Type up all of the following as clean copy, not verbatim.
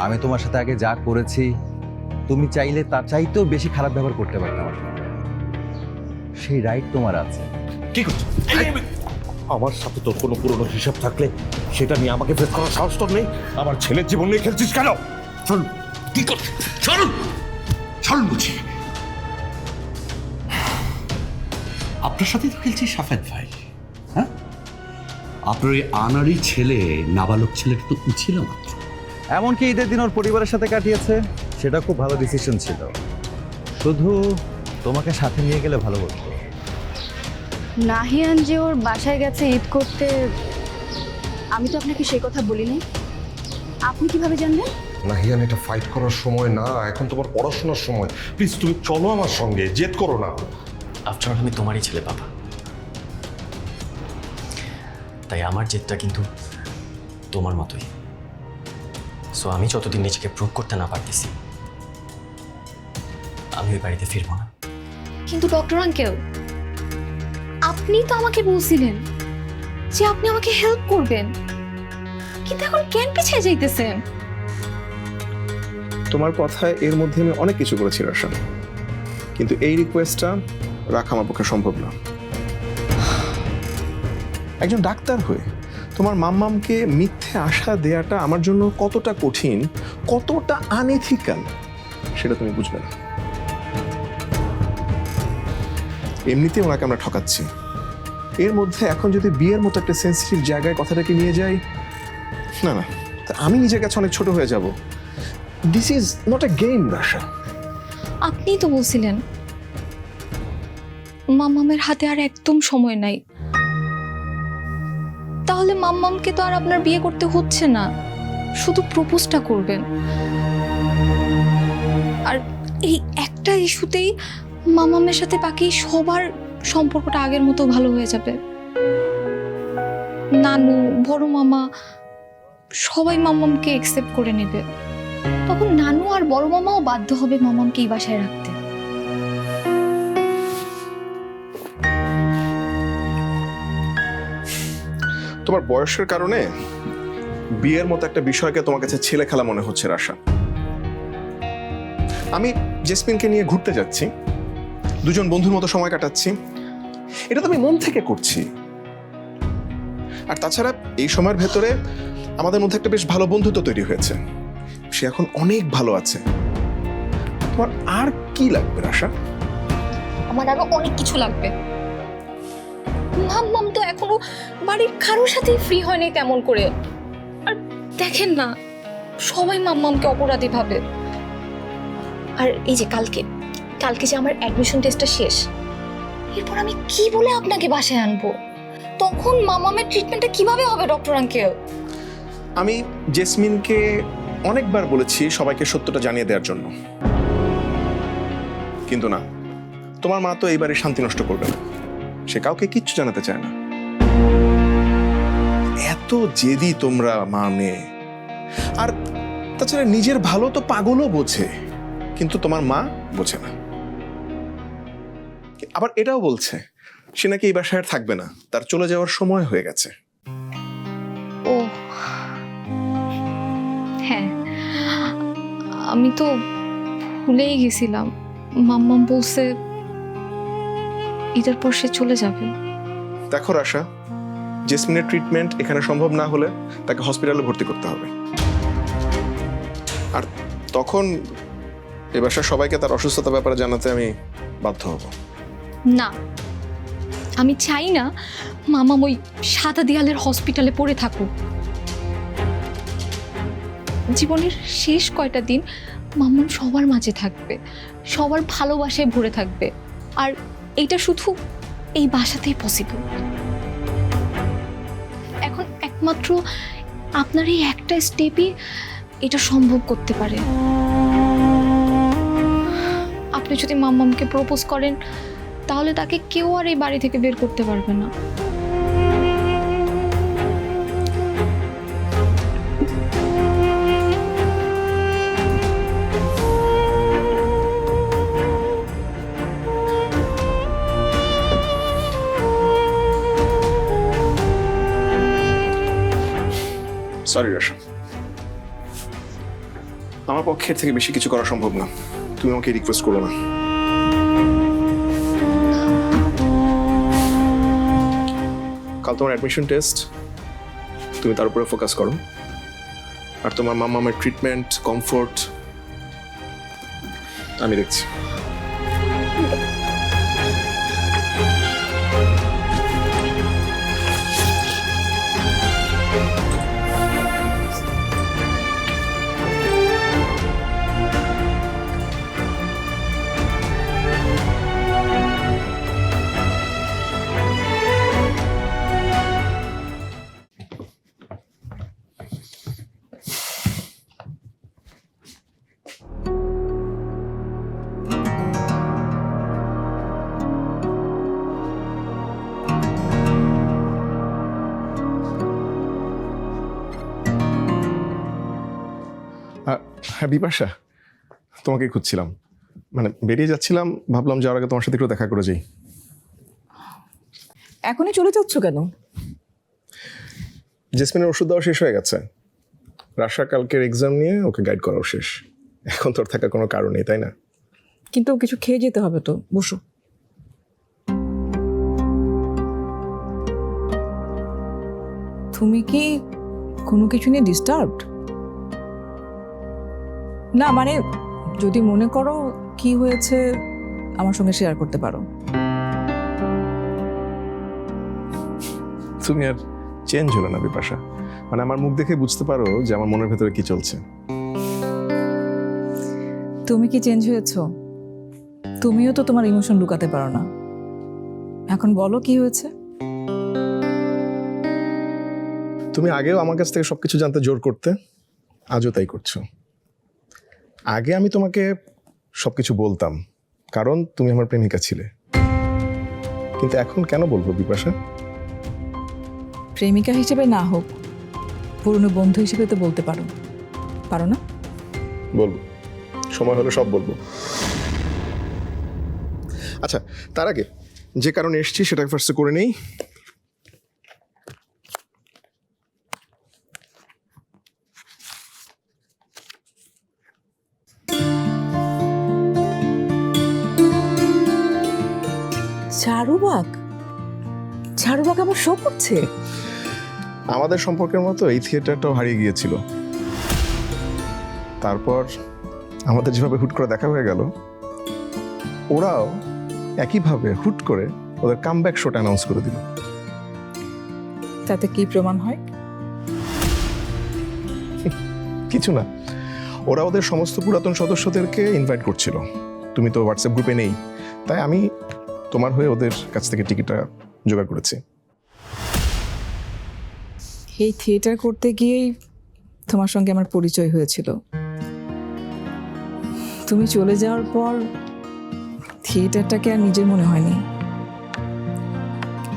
আমি তোমার সাথে আগে যা করেছি তুমি চাইলে তার চাইতেও বেশি খারাপ ব্যবহার করতে পারতে আমার সাথে। সেই রাইট তোমার আছে। কি করছো? আমার সাথে তোর কোনো পুরনো হিসাব থাকলে সেটা নিয়ে আমাকে ফেস করার সাহস তোর নেই? আমার ছেলের জীবন নিয়ে খেলছিস কেন? চল, কি করছিস? চলুন চলুন বুঝি। আপনার সাথেই তো খেলছি সাফেদ ভাই। হ্যাঁ, আপনার ওই আনারি ছেলে নাবালক ছেলেটা তো ছিল মাত্র। এমনকি ঈদের দিন ওর পরিবারের সাথে কাটিয়েছে, সেটা খুব ভালো ডিসিশন ছিল। শুধু তোমাকে সাথে নিয়ে গেলে ভালো হতো। নাহিয়ান যে ওর বাসায় গেছে ঈদ করতে, আমি তো আপনাকে সেই কথা বলিনি। আপনি কিভাবে জানলেন? নাহিয়ান, এটা ফাইট করার সময় না, এখন তোমার পড়াশোনার সময়। প্লিজ তুমি চলো আমার সঙ্গে, জেদ করো না। আফটার আমি তোমারই ছেলে বাবা, তাই আমার জেদটা কিন্তু তোমার মতোই। সো আমি যতদিন নিজেকে প্রুভ করতে না পারতেছি, আমি ওই বাড়িতে ফিরবো না। কিন্তু ডক্টর আঙ্কেল, আপনি তো আমাকে বলছিলেন যে আপনি আমাকে হেল্প করবেন, কিন্তু এখন কেন পিছিয়ে যাইতেছেন? তোমার কথায় এর মধ্যে আমি অনেক কিছু করেছি রাশা, কিন্তু এই রিকোয়েস্টটা রাখা আমার পক্ষে সম্ভব না। একজন ডাক্তার হয়ে তোমার মাম্মামকে মিথ্যে আশা দেয়াটা আমার জন্য কতটা কঠিন, কতটা আনএথিক্যাল সেটা তুমি বুঝবে না। এমনিতে ওনাকে আমরা ঠকাচ্ছি, এর মধ্যে এখন যদি বিয়ের মতো একটা সেন্সিটিভ জায়গায় কথাটাকে নিয়ে যাই, না না, তা আমি নিজের কাছে অনেক ছোট হয়ে যাব। This is not a game Rasha. আপনিই তো বলছিলেন মাম্মামের হাতে আর একদম সময় নাই, তাহলে মাম্মামকে তো আর আপনার বিয়ে করতে হচ্ছে না, শুধু প্রপোজটা করবেন। আর এই একটা ইস্যুতেই মাম্মামের সাথে বাকি সবার সম্পর্কটা আগের মতো ভালো হয়ে যাবে। নানু, বড় মামা সবাই মাম্মামকে একসেপ্ট করে নেবে। তখন নানু আর বড় মামাও বাধ্য হবে মাম্মামকে এই বাসায় রাখতে। তোমার বয়সের কারণে বিয়ের মতো একটা বিষয়কে তোমার কাছে ছেলে খেলা মনে হচ্ছে রাশা। আমি জেসমিনকে নিয়ে ঘুরতে যাচ্ছি, দুজন বন্ধুর মতো সময় কাটাচ্ছি, এটা তো আমি মন থেকে করছি। আর তাছাড়া এই সময়ের ভেতরে আমাদের মধ্যে একটা বেশ ভালো বন্ধুত্ব তৈরি হয়েছে, সে এখন অনেক ভালো আছে। তোমার আর কি লাগবে রাশা? আমার আরো অনেক কিছু লাগবে। মাম্মাম তো এখনো বাড়ির কারোর সাথে ফ্রি হয়নি তেমন করে। আর দেখেন না, সবাই মাম্মামকে অপরাধী ভাবে। আর এই যে কালকে যে আমার অ্যাডমিশন টেস্টটা শেষ, এরপর আমি কি বলে আপনাকে বাসায় আনবো? তখন মাম্মামের ট্রিটমেন্টটা কিভাবে হবে ডক্টর আঙ্কেল? আমি জেসমিনকে অনেকবার বলেছি সবাইকে সত্যটা জানিয়ে দেওয়ার জন্য, কিন্তু না, তোমার মা তো এইবারে শান্তি নষ্ট করবে না, সে কাউকে কিচ্ছু জানাতে চায় না। এত জেদি তোমরা মা মেয়ে। আর তাছাড়া নিজের ভালো তো পাগলও বোঝে, কিন্তু তোমার মা বোঝে না। আবার এটাও বলছে সে নাকি এই বাসায় আর থাকবে না, তার চলে যাওয়ার সময় হয়ে গেছে। ও হ্যাঁ, আমি তো ভুলেই গেছিলাম। মাম্মাম বলছে ঈদের পর সে চলে যাবে। দেখো রাশা, জেসমিনের ট্রিটমেন্ট এখানে সম্ভব না হলে তাকে হসপিটালে ভর্তি করতে হবে। আর তখন এ বাসার সবাইকে তার অসুস্থতার ব্যাপারে জানাতে আমি বাধ্য হব। না, আমি চাই না মামাম ওই সাদা দেয়ালের হসপিটালে পড়ে থাকুক। জীবনের শেষ কয়টা দিন মাম্মাম সবার মাঝে থাকবে, সবার ভালোবাসায় ভরে থাকবে। আর এইটা শুধু এই বাসাতেই পসিবল। এখন একমাত্র আপনার এই একটা স্টেপই এটা সম্ভব করতে পারে। আপনি যদি মাম্মামকে প্রপোজ করেন, তাহলে তাকে কেউ আর এই বাড়ি থেকে বের করতে পারবে না। সরি রাশা। আমার পক্ষে এর থেকে বেশি কিছু করা সম্ভব না। তুমি আমাকে রিকোয়েস্ট করো না। কাল তোমার অ্যাডমিশন টেস্ট, তুমি তার উপরে ফোকাস করো। আর তোমার মামার ট্রিটমেন্ট, কমফোর্ট আমি দেখছি। হ্যাঁ বিপাশা, তোমাকে খুঁজছিলাম, মানে বেরিয়ে যাচ্ছিলাম, ভাবলাম যাওয়ার আগে তোমার সাথে একটু দেখা করে যাই। এখনই চলে যাচ্ছ কেন? জেসমিনের ওষুধ দেওয়া শেষ হয়ে গেছে, রাশা কালকের এক্সাম নিয়ে ওকে গাইড করাও শেষ। এখন তোর থাকার কোনো কারণ নেই, তাই না? কিন্তু কিছু খেয়ে যেতে হবে তো, বসো। তুমি কি কোনো কিছু নিয়ে ডিস্টার্বড? না মানে যদি মনে করো কি হয়েছে আমার সঙ্গে শেয়ার করতে পারো। তুমি আর চেঞ্জ হলো না বিপাশা, মানে আমার মুখ দেখে বুঝতে পারো যে আমার মনের ভেতরে কি চলছে। তুমি কি চেঞ্জ হয়েছো? তুমিও তো তোমার ইমোশন লুকাতে পারো না। এখন বলো কি হয়েছে। তুমি আগেও আমার কাছ থেকে সবকিছু জানতে জোর করতে, আজও তাই করছো। আগে আমি তোমাকে সবকিছু বলতাম কারণ তুমি আমার প্রেমিকা ছিলে, কিন্তু এখন কেন বলবো বিপাশা? প্রেমিকা হিসেবে না হোক, পুরনো বন্ধু হিসেবে তো বলতে পারো, পারো না? বলবো, সময় হলে সব বলবো। আচ্ছা, তার আগে যে কারণে এসেছি সেটা ফার্স্টে করে নেই। চারুবাগ? চারুবাগ আবার শো করছে? আমাদের সম্পর্কের মতো এই থিয়েটারটাও হারিয়ে গিয়েছিল। তারপর আমাদের যেভাবে হুট করে দেখা হয়ে গেল, ওরাও একইভাবে হুট করে ওদের কামব্যাক শোটা অ্যানাউন্স করে দিল। তাতে কি প্রমাণ হয়? কিছু না, ওরা ওদের সমস্ত পুরাতন সদস্যদেরকে ইনভাইট করছিল। তুমি তো হোয়াটসঅ্যাপ গ্রুপে নেই, তাই আমি তোমার হয়ে ওদের কাছ থেকে টিকিটটা জোগাড় করেছি। এই থিয়েটার করতে গিয়েই তোমার সঙ্গে আমার পরিচয় হয়েছিল। তুমি চলে যাওয়ার পর থিয়েটারটাকে আর নিজের মনে হয়নি।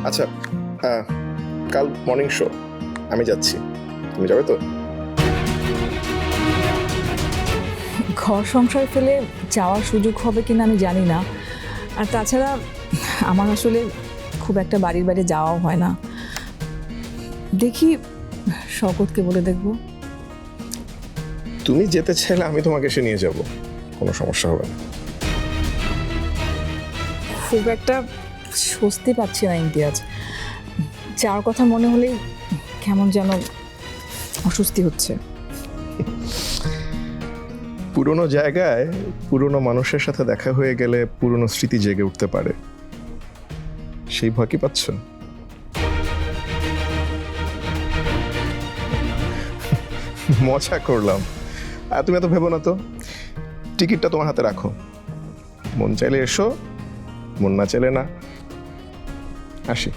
আচ্ছা, কাল মর্নিং শো, আমি যাচ্ছি, তুমি যাবে তো? ঘর সংসার ফেলে যাওয়ার সুযোগ হবে কিনা আমি জানি না। আর তাছাড়া আমার আসলে খুব একটা বাড়ির বাইরে যাওয়াও হয় না। দেখি শওকতকে বলে দেখবো। তুমি যেতে চাইলে আমি তোমাকে এসে নিয়ে যাব, কোনো সমস্যা হবে না। খুব একটা স্বস্তি পাচ্ছি না ইমতিয়াজ। যাওয়ার কথা মনে হলেই কেমন যেন অস্বস্তি হচ্ছে। পুরনো জায়গায় পুরনো মানুষের সাথে দেখা হয়ে গেলে পুরনো স্মৃতি জেগে উঠতে পারে, সেই ভয় কি পাচ্ছ? মজা করলাম, আর তুমি এত ভেবো না তো। টিকিটটা তোমার হাতে রাখো, মন চাইলে এসো, মন না চাইলে না। আসি।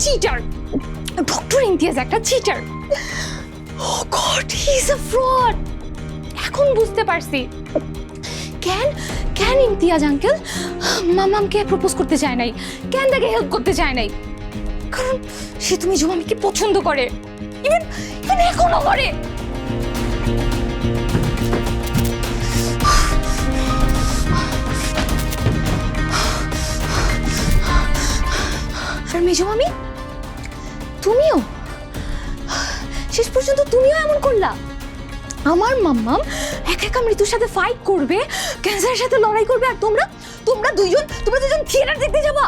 চিটার, ডক্টর ইমতিয়াজ একটা cheater. Oh God, he is a fraud. এখন বুঝতে পারছি কেন কেন ইমতিয়াজ আঙ্কেল মামামকে প্রপোজ করতে চায় নাই? কেন তাকে হেল্প করতে চায় নাই? কারণ সে তুমি জুমামিকে পছন্দ করে, ইভেন ইভেন এখনো করে। আর মেজো মামি তুমিও শেষ পর্যন্ত তুমিও এমন করলা। আমার মাম্মাম একা একা মৃত্যুর সাথে ফাইট করবে, ক্যান্সারের সাথে লড়াই করবে, আর তোমরা তোমরা দুজন থিয়েটার দেখতে যাবা?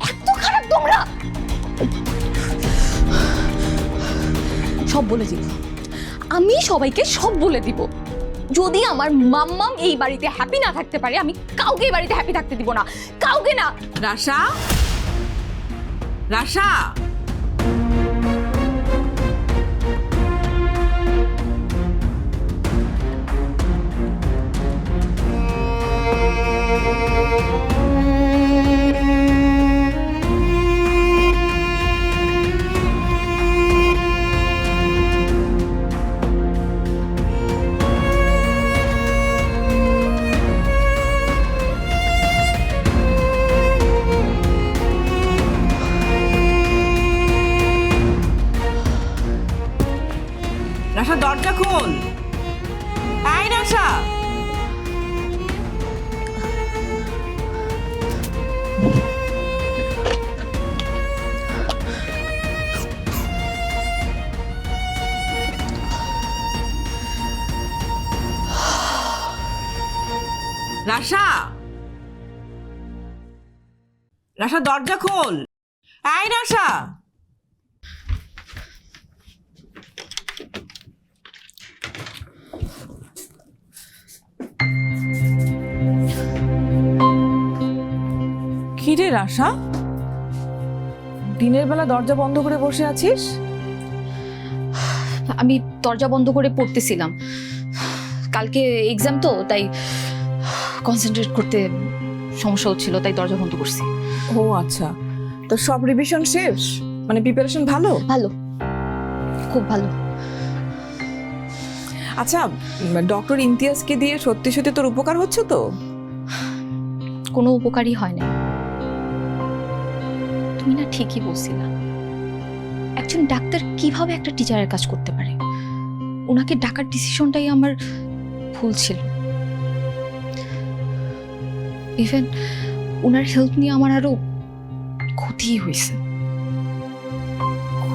এত খারাপ তোমরা। সব বলে দিব, আমি সবাইকে সব বলে দিব। যদি আমার মাম্মাম এই বাড়িতে হ্যাপি না থাকতে পারে, আমি কাউকে এই বাড়িতে হ্যাপি থাকতে দিব না, কাউকে না। রাশা, রাশা, রাশা দরজা খোল। আয় রাশা। রাশা, রাশা দরজা খোল। আয় রাশা। কিরে রাশা, দিনের বেলা দরজা বন্ধ করে বসে আছিস? আমি দরজা বন্ধ করে পড়তেছিলাম, কালকে এক্সাম তো, তাই কনসেন্ট্রেট করতে সমস্যা হচ্ছিল, তাই দরজা বন্ধ করছি। ও আচ্ছা, তো সব রিভিশন শেষ? মানে প্রিপারেশন ভালো? ভালো, খুব ভালো। আচ্ছা, ডক্টর ইমতিয়াজকে দিয়ে সত্যি সত্যি তোর উপকার হচ্ছে তো? কোনো উপকারই হয় না। তুমি না ঠিকই বলছিলা, একজন ডাক্তার কিভাবে একটা টিচারের কাজ করতে পারে। ওনাকে ডাকার ডিসিশনটাই আমার ভুল ছিল। ইভেন ওনার হেল্প নিয়ে আমার আরো ক্ষতি হয়েছে।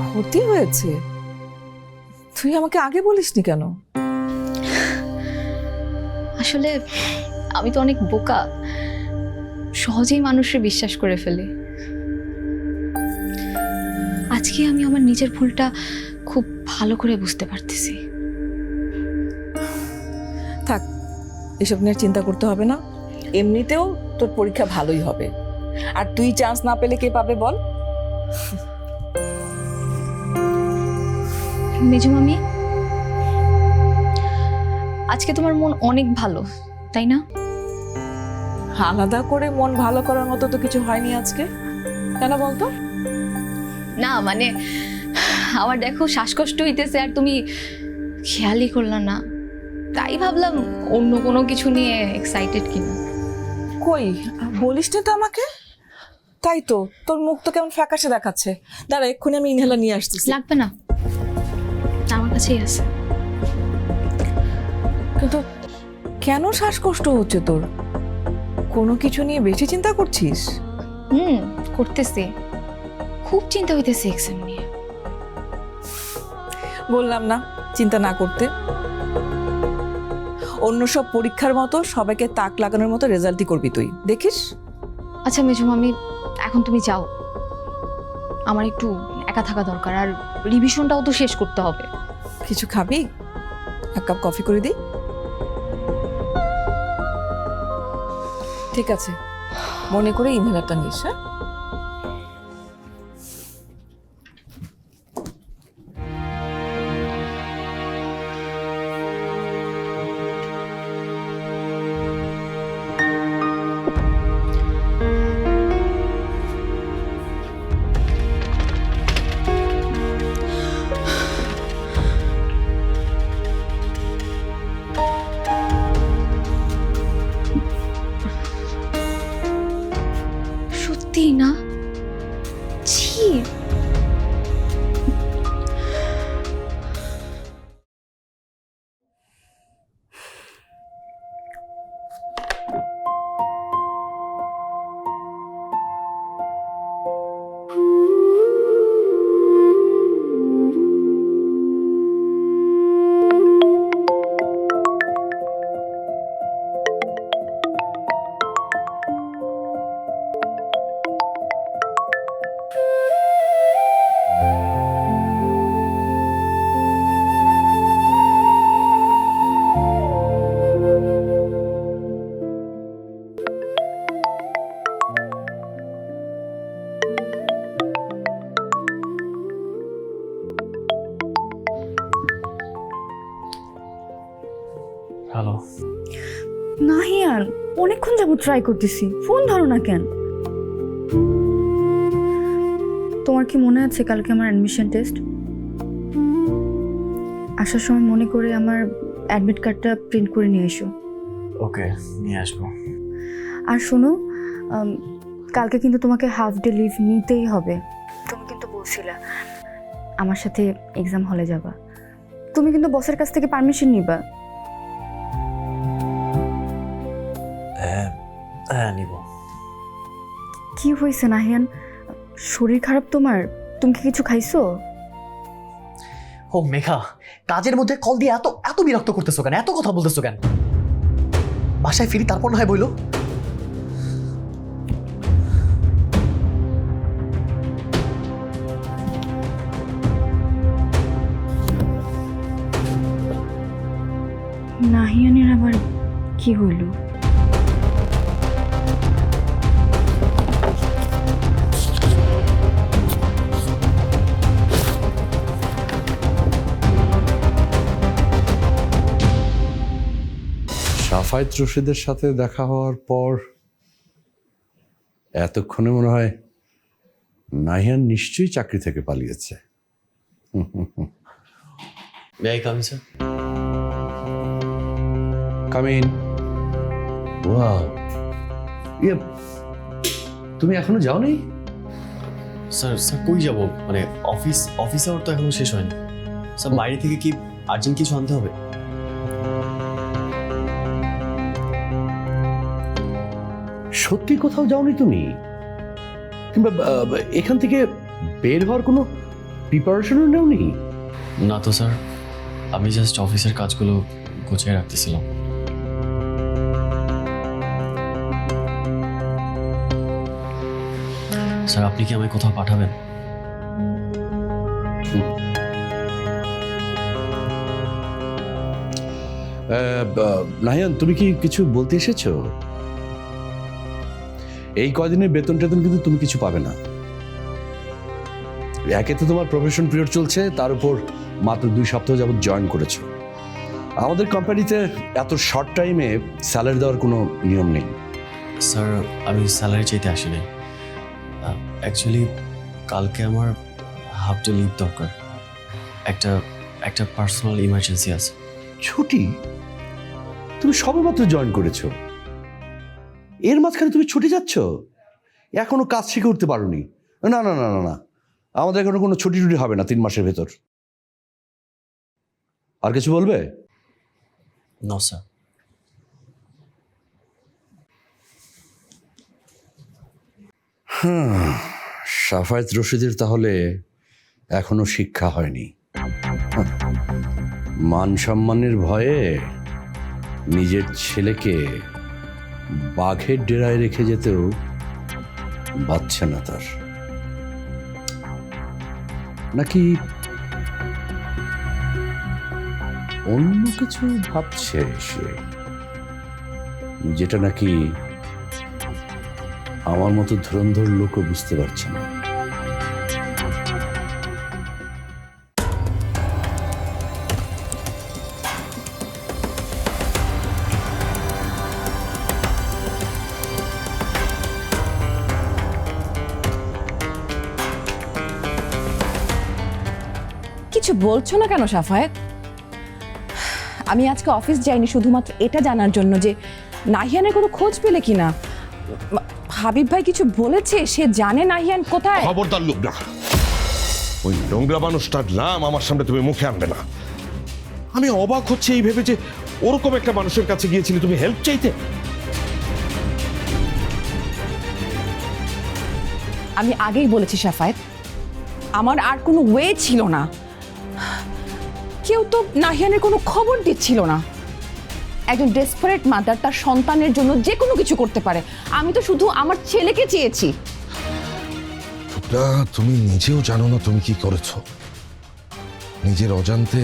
ক্ষতি হয়েছে? তুই আমাকে আগে বলিসনি কেন? আসলে আমি তো অনেক বোকা, সহজেই মানুষের বিশ্বাস করে ফেলে। আজকে আমি আমার নিজের ভুলটা খুব ভালো করে বুঝতে পারতেছি। থাক, এসব নিয়ে চিন্তা করতে হবে না। এমনিতেও তোর পরীক্ষা ভালোই হবে, আর তুই চান্স না পেলে কে পাবে বল? মেজু মামি, আজকে তোমার মন অনেক ভালো, তাই না? আলাদা করে মন ভালো করার মতো তো কিছু হয়নি আজকে, কেন বলতো? না মানে আমার দেখো শ্বাসকষ্ট হইতেছে, আর তুমি খেয়ালই করলা না, তাই ভাবলাম অন্য কোনো কিছু নিয়ে এক্সাইটেড কিনা। কই বলিস না তো আমাকে। তাই তো, তোর মুখ তো কেমন ফ্যাকাশে দেখাচ্ছে। দাঁড়া, এক্ষুনি আমি ইনহেলার নিয়ে আসতেছি। লাগবে না, আমার কাছেই আছে। কিন্তু কেন শ্বাসকষ্ট হচ্ছে তোর? কোনো কিছু নিয়ে বেশি চিন্তা করছিস? করতেছি, খুব চিন্তা হইতেছে এক্সাম নিয়ে। বললাম না চিন্তা না করতে। অন্য সব পরীক্ষার মতো সবাইকে তাক লাগানোর মতো রেজাল্টই করবি তুই, দেখিস। আচ্ছা মেজু মামি, এখন তুমি যাও, আমার একটু একা থাকা দরকার, আর রিভিশনটাও তো শেষ করতে হবে। কিছু খাবি? এক কাপ কফি করে দিই? ঠিক আছে, মনে করে ইনহেলারটা নিস। হ্যাঁ, নাহিয়ান, অনেকক্ষণ যাবো ট্রাই করতেছি, ফোন ধরো না কেন? তোমার কি মনে আছে কালকে আমার অ্যাডমিশন টেস্ট? আসার সময় মনে করে আমার অ্যাডমিট কার্ডটা প্রিন্ট করে নিয়ে এসো। ওকে, নিয়ে আসবো। আর শোনো, কালকে কিন্তু তোমাকে হাফ ডে লিভ নিতেই হবে। তুমি কিন্তু বলছিলে আমার সাথে এক্সাম হলে যাবা, তুমি কিন্তু বসের কাছ থেকে পারমিশন নিবা। হ্যাঁ, নিব। কি হয়েছে নাহিয়ান, শরীর খারাপ তোমার? তুমি কি কিছু খাইছো? ও মেঘা, কাজের মধ্যে কল দিয়ে এত এত বিরক্ত করতেছো কেন? এত কথা বলতেছো কেন? বাসায় ফিরি তারপর না হয় বইলো। নাহিয়ানের আবার কি হইল? সাফায়েত রশিদের সাথে দেখা হওয়ার পর এতক্ষণে মনে হয় নাহিয়ান নিশ্চয়ই চাকরি থেকে পালিয়েছে। স্যার। কামিন। ওয়াও, তুমি এখনো যাওনি? স্যার কই যাবো? মানে অফিস আওয়ার তো এখনো শেষ হয়নি। স্যার বাইরে থেকে কি আর্জেন্ট কিছু আনতে হবে? সত্যি কোথাও যাওনি তুমি? কিংবা এখান থেকে বের হওয়ার কোনো প্রিপারেশনও নেওনি? না তো স্যার, আমি জাস্ট অফিসের কাজগুলো গুছিয়ে রাখতেছিলাম। স্যার আপনি কি আমায় কোথাও পাঠাবেন? নাহিয়ান, তুমি কি কিছু বলতে এসেছো? এই কয়দিনের বেতন টেতন কিন্তু তুমি কিছু পাবে না। একে তো তোমার প্রফেশন পিরিয়ড চলছে, তার উপর মাত্র 2 সপ্তাহ যাবত জয়েন করেছো। আমাদের কোম্পানিতে এত শর্ট টাইমে স্যালারি দেওয়ার কোনো নিয়ম নেই। স্যার আমি স্যালারি চাইতে আসিনি। অ্যাকচুয়ালি কালকে আমার হাফ ডে লিভ দরকার। একটা পার্সোনাল ইমার্জেন্সি আছে। ছুটি? তুমি সবেমাত্র জয়েন করেছো, এর মাঝখানে তুমি ছুটি যাচ্ছ? এখনো কাজ শিখে উঠতে পারোনি? না না না না না, আমাদের এখনো কোনো ছুটি টুটি হবে না 3 মাসের ভেতর। আর কিছু বলবে? No sir. সাফায়েত রশিদের তাহলে এখনো শিক্ষা হয়নি। মান সম্মানের ভয়ে নিজের ছেলেকে বাঘের ডেরায় রেখে যেতেও বাচ্ছে না তার। নাকি অন্য কিছু ভাবছে সে, যেটা নাকি আমার মতো ধুরন্ধর লোকও বুঝতে পারছে না। কিছু বলছো না কেন সাফায়েত? আমি আজকে অফিস যাইনি শুধুমাত্র এটা জানার জন্য যে নাহিয়ানের কোনো খোঁজ পেলে কিনা। হাবিব ভাই কিছু বলেছে? সে জানে নাহিয়ান কোথায়? খবরদার লুবনা, ওই নোংরা মানুষটার নাম আমার সামনে তুমি মুখে আনবে না। আমি অবাক হচ্ছে এই ভেবে যে ওরকম একটা মানুষের কাছে গিয়েছিলে তুমি হেল্প চাইতে। আমি আগেই বলেছি সাফায়েত, আমার আর কোনো ওয়ে ছিল না। কেউ তো নাহিয়ানের কোনো খবর দিচ্ছিল না। একজন ডেসপারেট মাদার তার সন্তানের জন্য যে কোনো কিছু করতে পারে। আমি তো শুধু আমার ছেলেকে চেয়েছি। তুমি নিজেও জানো না তুমি কি করেছো। নিজের অজান্তে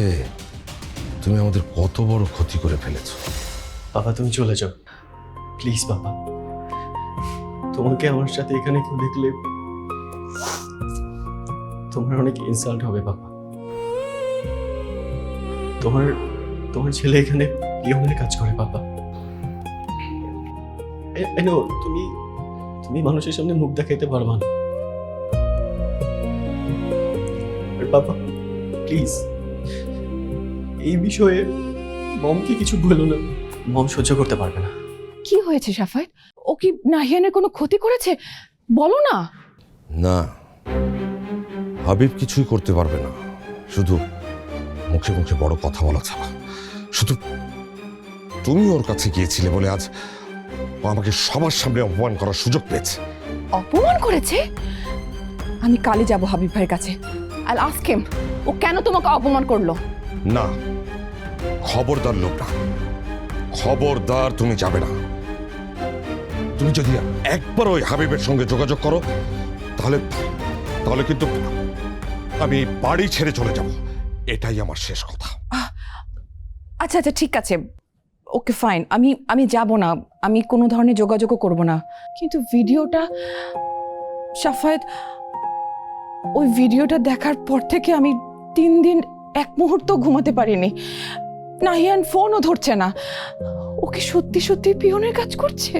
তুমি আমাদের কত বড় ক্ষতি করে ফেলেছো। বাবা তুমি চলে যাও প্লিজ। বাবা তোমাকে আমার সাথে এখানে কেউ দেখলে তোমার অনেক ইনসাল্ট হবে বাবা। তোমার ছেলে এখানে পিয়নের কাজ করে বাবা। তুমি তুমি মানুষের সামনে মুখ দেখাইতে পারবা না। বাবা প্লিজ এই বিষয়ে মমকে কিছু বলো না, মম সহ্য করতে পারবে না। কি হয়েছে সাফায়েত? ও কি নাহিয়ানের কোনো ক্ষতি করেছে? বলো না। না, হাবিব কিছুই করতে পারবে না, শুধু মুখে মুখে বড় কথা বলা ছাড়া। শুধু তুমি ওর কাছে গিয়েছিলে বলে আজ ও আমাকে সবার সামনে অপমান করার সুযোগ পেয়েছে। অপমান করেছে? আমি কালই যাব হাবিব ভাইয়ের কাছে। আইল আস্ক হিম ও কেন তোমাকে অপমান করলো। না, খবরদার লোকটা, খবরদার তুমি যাবে না। তুমি যদি একবার ওই হাবিবের সঙ্গে যোগাযোগ করো তাহলে তাহলে কিন্তু আমি বাড়ি ছেড়ে চলে যাব। এটাই আমার শেষ কথা। আচ্ছা আচ্ছা ঠিক আছে, ওকে ফাইন, আমি যাব না, আমি কোনো ধরনের যোগাযোগও করব না। কিন্তু ভিডিওটা সাফায়েত, ওই ভিডিওটা দেখার পর থেকে আমি 3 দিন এক মুহূর্ত ঘুমাতে পারিনি। নাহিয়ান ফোনও ধরছে না। ওকে সত্যি সত্যি পিয়নের কাজ করছে?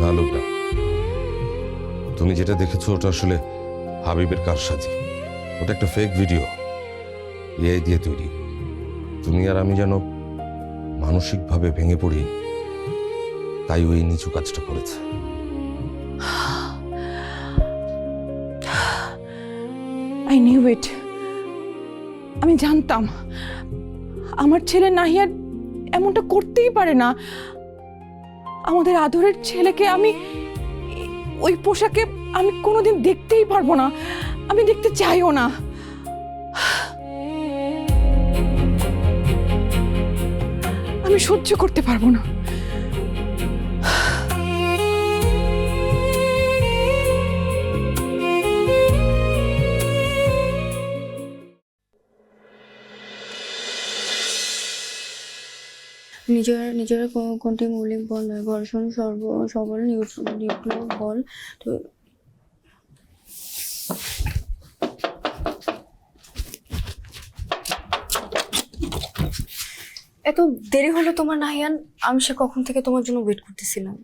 না লোকটা, তুমি যেটা দেখেছো ওটা আসলে হাবিবের কারসাজি। ওটা একটা ফেক ভিডিও, এআই দিয়ে তৈরি। তুমি আর আমি যেন মানসিকভাবে ভেঙে পড়ি, তাই ওই নিচু কাজটা করেছে। I knew it. আমি জানতাম আমার ছেলে নাহিয়ার এমনটা করতেই পারে না। আমাদের আদরের ছেলেকে আমি ওই পোশাকে আমি কোনোদিন দেখতেই পারবো না, আমি দেখতে চাইও না। আমি সহ্য করতে পারবো না। নিজের কোনটি মৌলিক বল নয়, ঘর্ষণ সবল নিউক্লিয় বল। তো এত দেরি হলো তোমার নাহিয়ান? আমি সে কখন থেকে তোমার জন্য ওয়েট করতেছিলাম।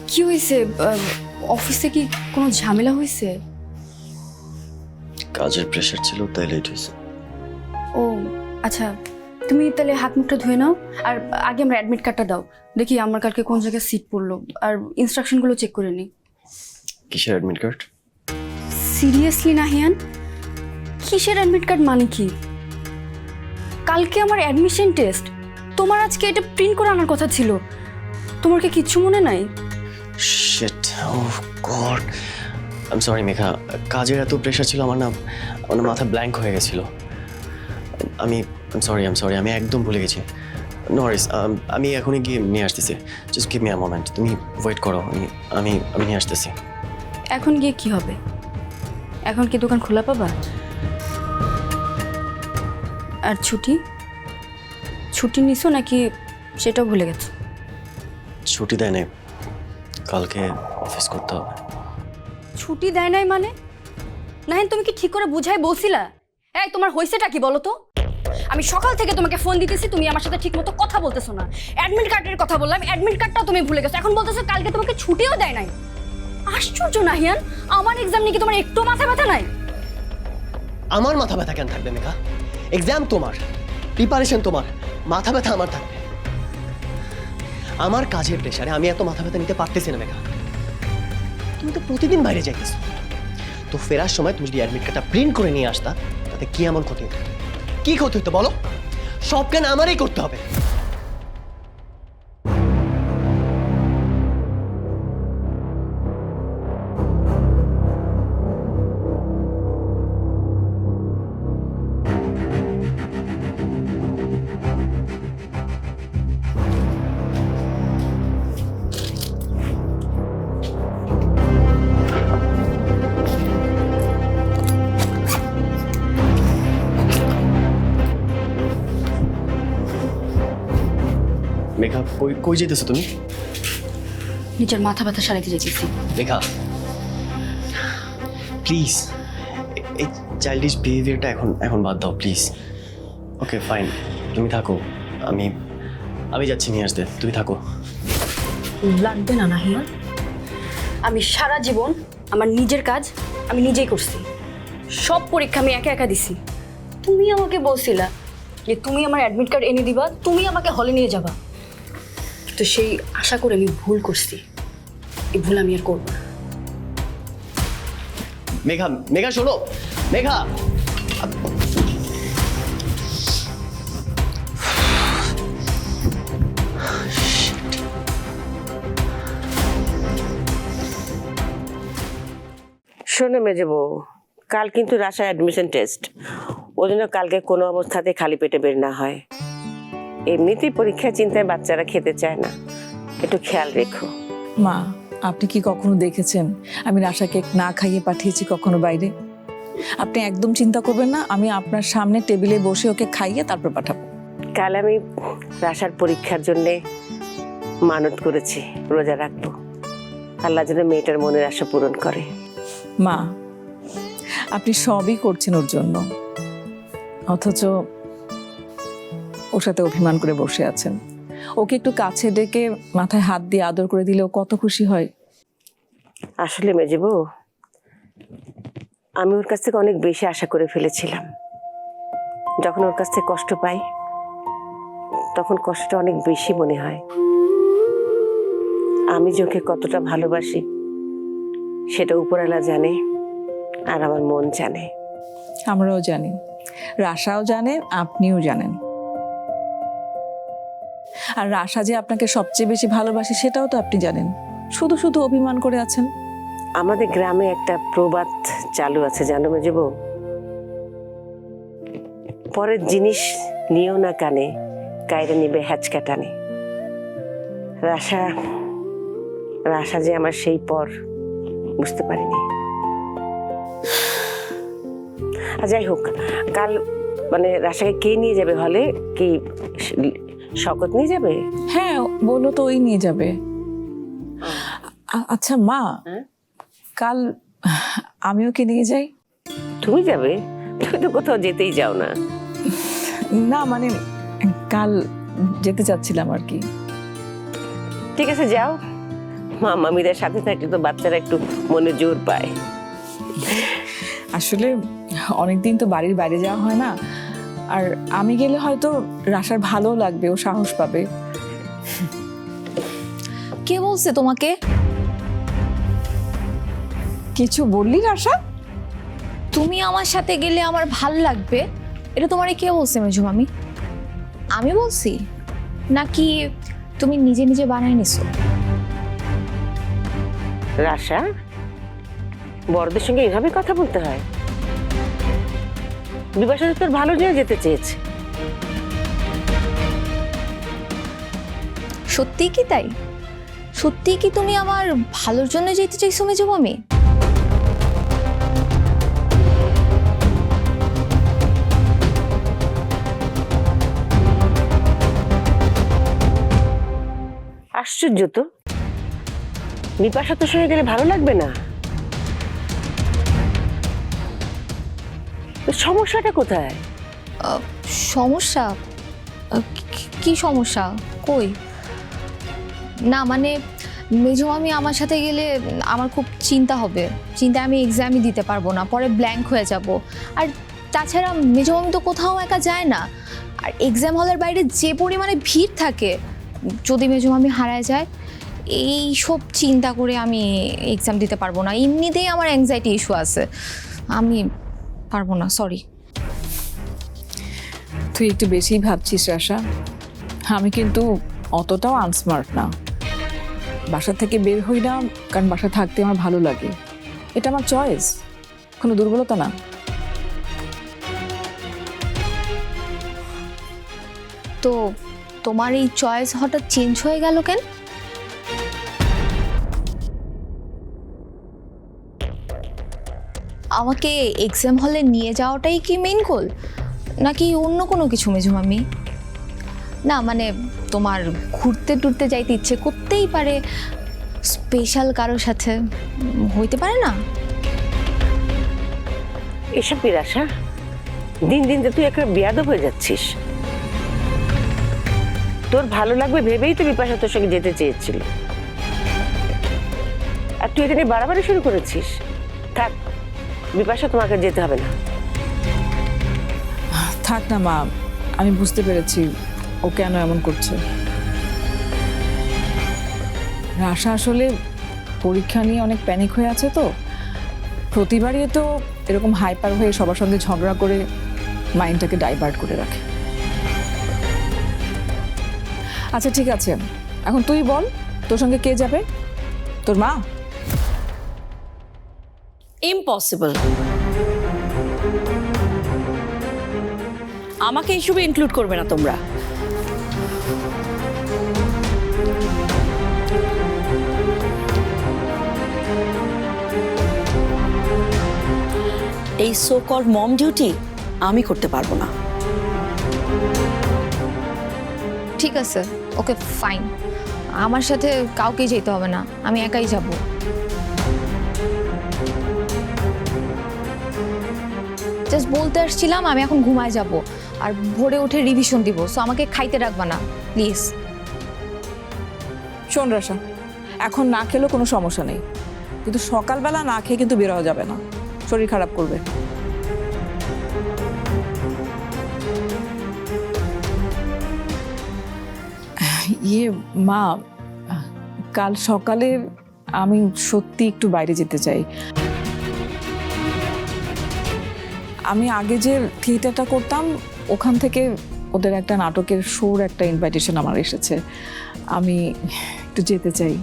কি হয়েছে? অফিসে কি কোনো ঝামেলা হয়েছে? কাজের প্রেশার ছিল তাই লেট হয়েছে। ও আচ্ছা, তুমি তাহলে হাত মুখটা ধুয়ে নাও, আর আগে আমরা অ্যাডমিট কার্ডটা দাও, দেখি আমার কালকে কোন জায়গায় সিট পড়লো, আর ইনস্ট্রাকশনগুলো চেক করে নিই। কিসের অ্যাডমিট কার্ড? সিরিয়াসলি নাহিয়ান, কিসের অ্যাডমিট কার্ড মানে কি? কালকে আমার অ্যাডমিশন টেস্ট, তোমার আজকে এটা প্রিন্ট করে আনার কথা ছিল। তোমার কি কিচ্ছু মনে নাই? Shit, oh God, I am sorry Megha, কাজের এত প্রেশার ছিল আমার মাথা ব্ল্যাঙ্ক হয়ে গেছিল। আমি সরি, আমি একদম ভুলে গেছি। নো ওয়ারিস, আমি এখনই গিয়ে নিয়ে আসতেছি। Just give me a moment, তুমি ওয়েট করো, আমি নিয়ে আসতেছি। এখন গিয়ে কি হবে? এখন কি দোকান খোলা পাবা? আর ছুটি নিছো নাকি সেটাও ভুলে গেছো? ছুটি দেয় নাই, কালকে অফিস করতে হবে। ছুটি দেয় নাই মানে? নাহিন, তুমি কি ঠিক করে বুঝাই বলছিলা? এই তোমার হয়েছেটা কি বলো তো? আমি সকাল থেকে তোমাকে ফোন দিতেছি, তুমি আমার সাথে ঠিকমতো কথা বলতেছো না। অ্যাডমিট কার্ডের কথা বললাম, অ্যাডমিট কার্ডটাও তুমি ভুলে গেছো। এখন বলতেছো কালকে তোমাকে ছুটিও দেয় নাই। আশ্চর্য নাহিয়ান, আমার এক্সাম নিয়ে কি তোমার একটু মাথা ব্যথা নাই? আমার মাথা ব্যথা কেন থাকবে মেঘা? এক্সাম তোমার, প্রিপারেশন তোমার, মাথা ব্যথা আমার থাকবে। আমার কাজের প্রেশারে আমি এত মাথা ব্যথা নিতে পারতেছি না মেঘা। তুমি তো প্রতিদিন বাইরে যাইতেছো, তো ফেরার সময় তুমি যদি অ্যাডমিট কার্ডটা প্রিন্ট করে নিয়ে আসতা, তাতে কি এমন ক্ষতি হতো? কি ক্ষতি হতো বলো? সব কেন আমারই করতে হবে? মেঘা কই কই যেতেছো তুমি? নিজের মাথা ব্যথা সারাইতে যেতেছি। মেঘা প্লিজ, এই চাইল্ডিশ বিহেভিয়ারটা এখন বাদ দাও প্লিজ। ওকে ফাইন, তুমি থাকো, আমি যাচ্ছি নিয়ে আসতে, তুমি থাকো। লাগবে না নাহিয়া, আমি সারা জীবন আমার নিজের কাজ আমি নিজেই করছি। সব পরীক্ষা আমি একা একা দিছি। তুমি আমাকে বলছিলা যে তুমি আমার অ্যাডমিট কার্ড এনে দিবা, তুমি আমাকে হলে নিয়ে যাবা, তো সেই আশা করে আমি ভুল করছি। এই ভুল আমি আর করবো না। মেঘা মেঘা শোনো, মেঘা শোনো মেজে বউ, কাল কিন্তু রাশার অ্যাডমিশন টেস্ট, ওই জন্য কালকে কোনো অবস্থাতে খালি পেটে বের না হয়। এমনিতেই পরীক্ষার চিন্তায় বাচ্চারা খেতে চায় না, একটু খেয়াল রেখো। মা, আপনি কি কখনো দেখেছেন আমি রাশাকে না খাইয়ে পাঠিয়েছি কখনো বাইরে? আপনি একদম চিন্তা করবেন না, আমি আপনার সামনে টেবিলে বসে ওকে খাইয়ে তারপর পাঠাবো। কাল আমি রাশার পরীক্ষার জন্যে মানত করেছি, রোজা রাখবো, আল্লাহ যেন মেয়েটার মনের আশা পূরণ করে। মা, আপনি সবই করছেন ওর জন্য, অথচ ওর সাথে অভিমান করে বসে আছেন। ওকে একটু কাছে ডেকে মাথায় হাত দিয়ে আদর করে দিলে ও কত খুশি হয়। আসলে মেজে বউ, আমি ওর কাছ থেকে অনেক বেশি আশা করে ফেলেছিলাম। যখন ওর কাছ থেকে কষ্ট পাই তখন কষ্টটা অনেক বেশি মনে হয়। আমি যে ওকে কতটা ভালোবাসি সেটা উপরওয়ালা জানে, আর আমার মন জানে। আমরাও জানি, রাশাও জানে, আপনিও জানেন। আর রাশা যে আপনাকে সবচেয়ে বেশি ভালোবাসে সেটাও তো আপনি জানেন, শুধু শুধু অভিমান করে আছেন। আমাদের গ্রামে একটা প্রবাদ চালু আছে জানো মেজে বউ, পরের জিনিস নিয়েও না কানে, কায়রে নিবে হ্যাচকা টানে। রাশা রাশা যে আমার সেই পর বুঝতে পারিনি। আর যাই হোক, কাল মানে রাশাকে কে নিয়ে যাবে হলে? কি শকত নিয়ে যাবে? হ্যাঁ, বললো তো ওই নিয়ে যাবে। আচ্ছা মা, কাল আমিও কি নিয়ে যাই? তুমি যাবে? তুমি তো কোথাও যেতেই যাও না। না মানে কাল যেতে চাচ্ছিলাম আর কি। ঠিক আছে যাও, মামিদের সাথে থাকলে তো বাচ্চারা একটু মনে জোর পায়। আসলে অনেকদিন তো বাড়ির বাইরে যাওয়া হয় না, আর আমি গেলে হয়তো রাশার ভালো লাগবে, ও সাহস পাবে। কে বলছে তোমাকে? কিছু বললি রাশা? তুমি আমার সাথে গেলে আমার ভাল লাগবে, এটা তোমারে কে বলছে মেজু মামি? আমি বলছি নাকি তুমি নিজে নিজে বানাই নিছো? রাশা, বড়দের সঙ্গে এভাবে কথা বলতে হয়? বিপাশা তোর ভালো জন্য যেতে চেয়েছে। সত্যি কি তাই? সত্যি কি তুমি আমার ভালোর জন্য যেতে চাইছো মেজু মামি? আশ্চর্য তো, বিপাশা তোর সঙ্গে গেলে ভালো লাগবে না? সমস্যাটা কোথায়? সমস্যা? কি সমস্যা? কই? না মানে মেজো মামি আমার সাথে গেলে আমার খুব চিন্তা হবে, চিন্তায় আমি এক্সামই দিতে পারবো না, পরে ব্ল্যাঙ্ক হয়ে যাব। আর তাছাড়া মেজো মামি তো কোথাও একা যায় না, আর এক্সাম হলের বাইরে যে পরিমাণে ভিড় থাকে, যদি মেজো মামি হারায় যায়, এই সব চিন্তা করে আমি এক্সাম দিতে পারবো না। এমনিতেই আমার অ্যাংজাইটি ইস্যু আছে, আমি পারবো না, সরি। তুই একটু বেশি ভাবছিস রাশা, আমি কিন্তু অতটাও আনস্মার্ট না। বাসা থেকে বের হই না কারণ বাসা থাকতে আমার ভালো লাগে, এটা আমার চয়েস, কোনো দুর্বলতা না। তো তোমার এই চয়েস হঠাৎ চেঞ্জ হয়ে গেল কেন? আমাকে এক্সাম হলে নিয়ে যাওয়াটাই কি মেইন গোল, নাকি অন্য কোনো কিছু মেজু মামি? না মানে তোমার ঘুরতে টুরতে যাইতে ইচ্ছে করতেই পারে, স্পেশাল কারোর সাথে হইতে পারে না? এসব কি রাশা? দিন দিন তো তুই একটা বেয়াদব হয়ে যাচ্ছিস। তোর ভালো লাগবে ভেবেই তো বিপাশা তোর সঙ্গে যেতে চেয়েছিল, আর তুই এটা নিয়ে বাড়াবাড়ি শুরু করেছিস। থাক বিপাশা, তোমাকে যেতে হবে না। থাক না মা, আমি বুঝতে পেরেছি ও কেন এমন করছে। রাশা আসলে পরীক্ষা নিয়ে অনেক প্যানিক হয়ে আছে, তো প্রতিবারই তো এরকম হাইপার হয়ে সবার সঙ্গে ঝগড়া করে মাইন্ডটাকে ডাইভার্ট করে রাখে। আচ্ছা ঠিক আছে, এখন তুই বল তোর সঙ্গে কে যাবে? তোর মা? ইম্পসিবল। আমাকে এইসবে ইনক্লুড করবে না তোমরা। এই সো কল মম ডিউটি আমি করতে পারবো না। ঠিক আছে, ওকে ফাইন, আমার সাথে কাউকেই যেতে হবে না, আমি একাই যাব। জাস্ট বলতে আসছিলাম আমি এখন ঘুমায় যাব, আর ভোরে উঠে রিভিশন দিব, সো আমাকে খাইতে রাখবা না প্লিজ। শোন রাশা, এখন না খেলেও কোনো সমস্যা নেই, কিন্তু সকালবেলা না খেয়ে কিন্তু বের হওয়া যাবে না, শরীর খারাপ করবে। ইয়ে মা, কাল সকালে আমি সত্যি একটু বাইরে যেতে চাই। আমি আগে যে থিয়েটারটা করতাম ওখান থেকে ওদের একটা নাটকের শোর একটা ইনভাইটেশন আমার এসেছে, আমি একটু যেতে চাই।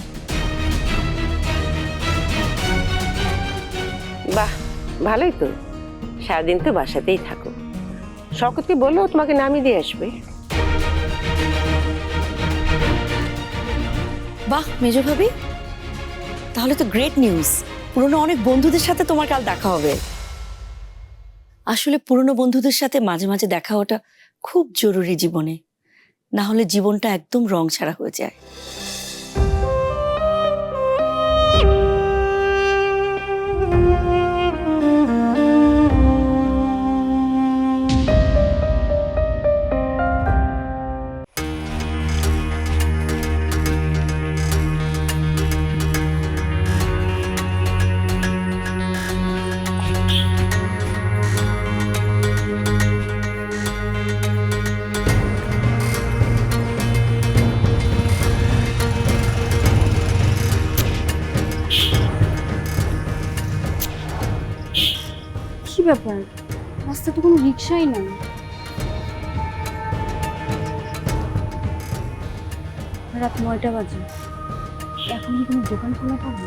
বাহ, ভালোই তো, সারাদিন তো বাসাতেই থাকো। শকতকে বললো তোমাকে নামিয়ে দিয়ে আসবে। বাহ মেজো ভাবি, তাহলে তো গ্রেট নিউজ। পুরনো অনেক বন্ধুদের সাথে তোমার কাল দেখা হবে। আসলে পুরনো বন্ধুদের সাথে মাঝে মাঝে দেখা হওয়াটা খুব জরুরি জীবনে, না হলে জীবনটা একদম রং ছাড়া হয়ে যায়। কি ব্যাপার, রাস্তায় তো কোনো রিক্সাই নেই। রাত 9টা বাজে, এখন কি কোনো দোকান খোলা পাবো?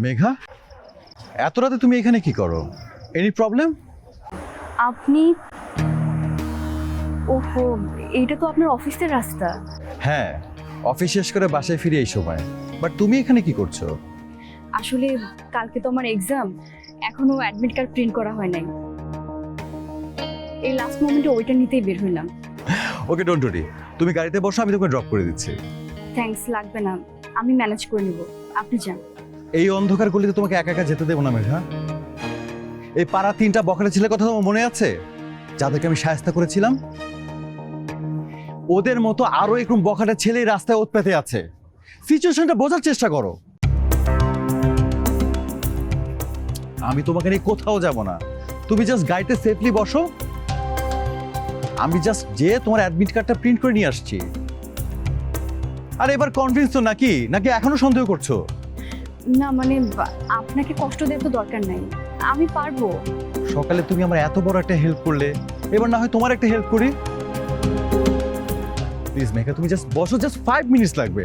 মেঘা, এত রাতে তুমি এখানে কি করো? Any problem? আপনি? ওহো, এইটা তো আপনার অফিসের রাস্তা। হ্যাঁ, অফিস শেষ করে বাসায় ফিরে এই সময়। বাট তুমি এখানে কি করছো? আসলে কালকে তো আমার এক্সাম, এখনো অ্যাডমিট কার্ড প্রিন্ট করা হয় নাই। এই লাস্ট মোমেন্টে ওইটা নিতেই বের হইলাম। ওকে, ডোন্ট ওয়ারি, তুমি গাড়িতে বসো, আমি তোমাকে ড্রপ করে দিচ্ছি। থ্যাঙ্কস, লাগবে না, আমি ম্যানেজ করে নিব, আপনি যান। এই অন্ধকার গলিতে তোমাকে একা একা যেতে দেবো না মেঘা। এই পাড়া 3টা বখাটে ছেলের কথা তোমার মনে আছে, যাদেরকে আমি শায়েস্তা করেছিলাম? ওদের মতো আরো এরকম বখাটে ছেলে রাস্তায় ওত পেতে আছে। সিচুয়েশনটা বোঝার চেষ্টা করো। আমি তোমাকে নিয়ে কোথাও যাব না, তুমি জাস্ট গাড়িতে সেফলি বসো। আমি জাস্ট যে তোমার অ্যাডমিট কার্ডটা প্রিন্ট করে নিয়ে আসছি। আর এবার কনভিন্স তো নাকি নাকি এখনো সন্দেহ করছো? না মানে আপনাকে কষ্ট দেওয়ার তো দরকার নাই, আমি পারবো। সকালে তুমি আমার এত বড় একটা হেল্প করলে, এবার না হয় তোমার একটা হেল্প করি। প্লিজ মেঘা, তুমি জাস্ট বসো, জাস্ট 5 মিনিটস লাগবে।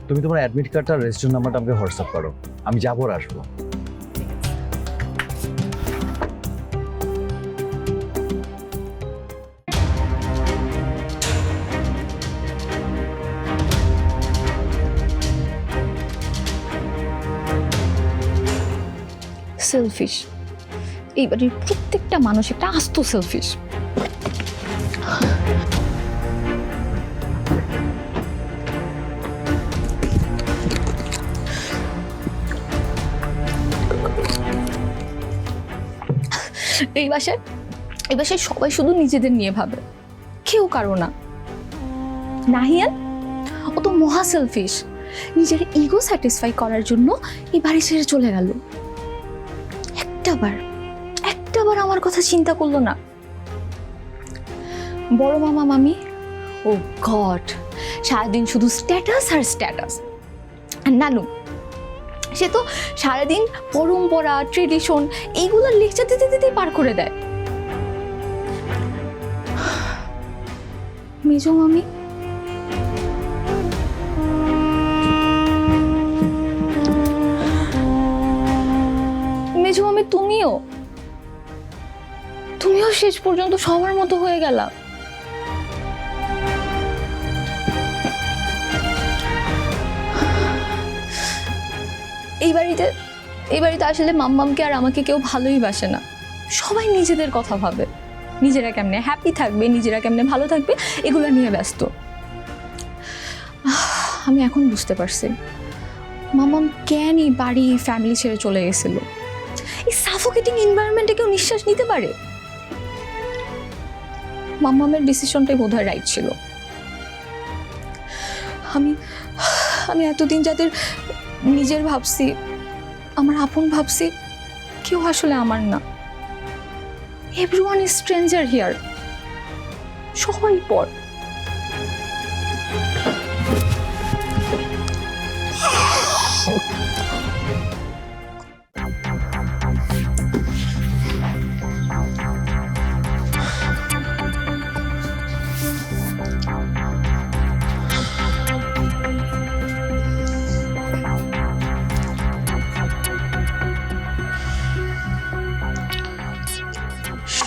তুমি তোমার অ্যাডমিট কার্ডটা রেজিস্ট্রেশন নাম্বারটা আমাকে হোয়াটসঅ্যাপ করো, আমি যাবো আর আসবো। সেলফিশ, এই বাড়ির প্রত্যেকটা মানুষ একটা আস্ত সেলফিশ। এই বাসায় সবাই শুধু নিজেদের নিয়ে ভাবে, কেউ কারো না। নাহিয়ান ও তো মহা সেলফিশ, নিজের ইগো স্যাটিসফাই করার জন্য এই বাড়ি ছেড়ে চলে গেল। একটাবার আমার কথা চিন্তা করলো না। বড় মামা মামি, ও গড, সারাদিন শুধু স্ট্যাটাস আর স্ট্যাটাস। আর নানু, সে তো সারাদিন পরম্পরা, ট্রেডিশন এইগুলো লেকচার দিতে দিতেই পার করে দেয়। মেজো মামি, মেজো মামি, তুমিও শেষ পর্যন্ত সবার মতো হয়ে গেলা। এই বাড়িতে আসলে মাম্মামকে আর আমাকে কেউ ভালোই বাসে না। সবাই নিজেদের কথা ভাবে, নিজেরা কেমনে হ্যাপি থাকবে, নিজেরা কেমনে ভালো থাকবে, এগুলো নিয়ে ব্যস্ত। আমি এখন বুঝতে পারছি মাম্মাম কেন এই বাড়ি ফ্যামিলি ছেড়ে চলে গেছিল। এই সাফোকেটিং এনভায়রনমেন্টে কেউ নিঃশ্বাস নিতে পারে? মাম্মামের ডিসিশনটাই বোধহয় রাইট ছিল। আমি এতদিন যাদের নিজের ভাবছি, আমার আপন ভাবছি, কেউ আসলে আমার না। এভরিওয়ান ইজ স্ট্রেঞ্জার হিয়ার, সবাই পর।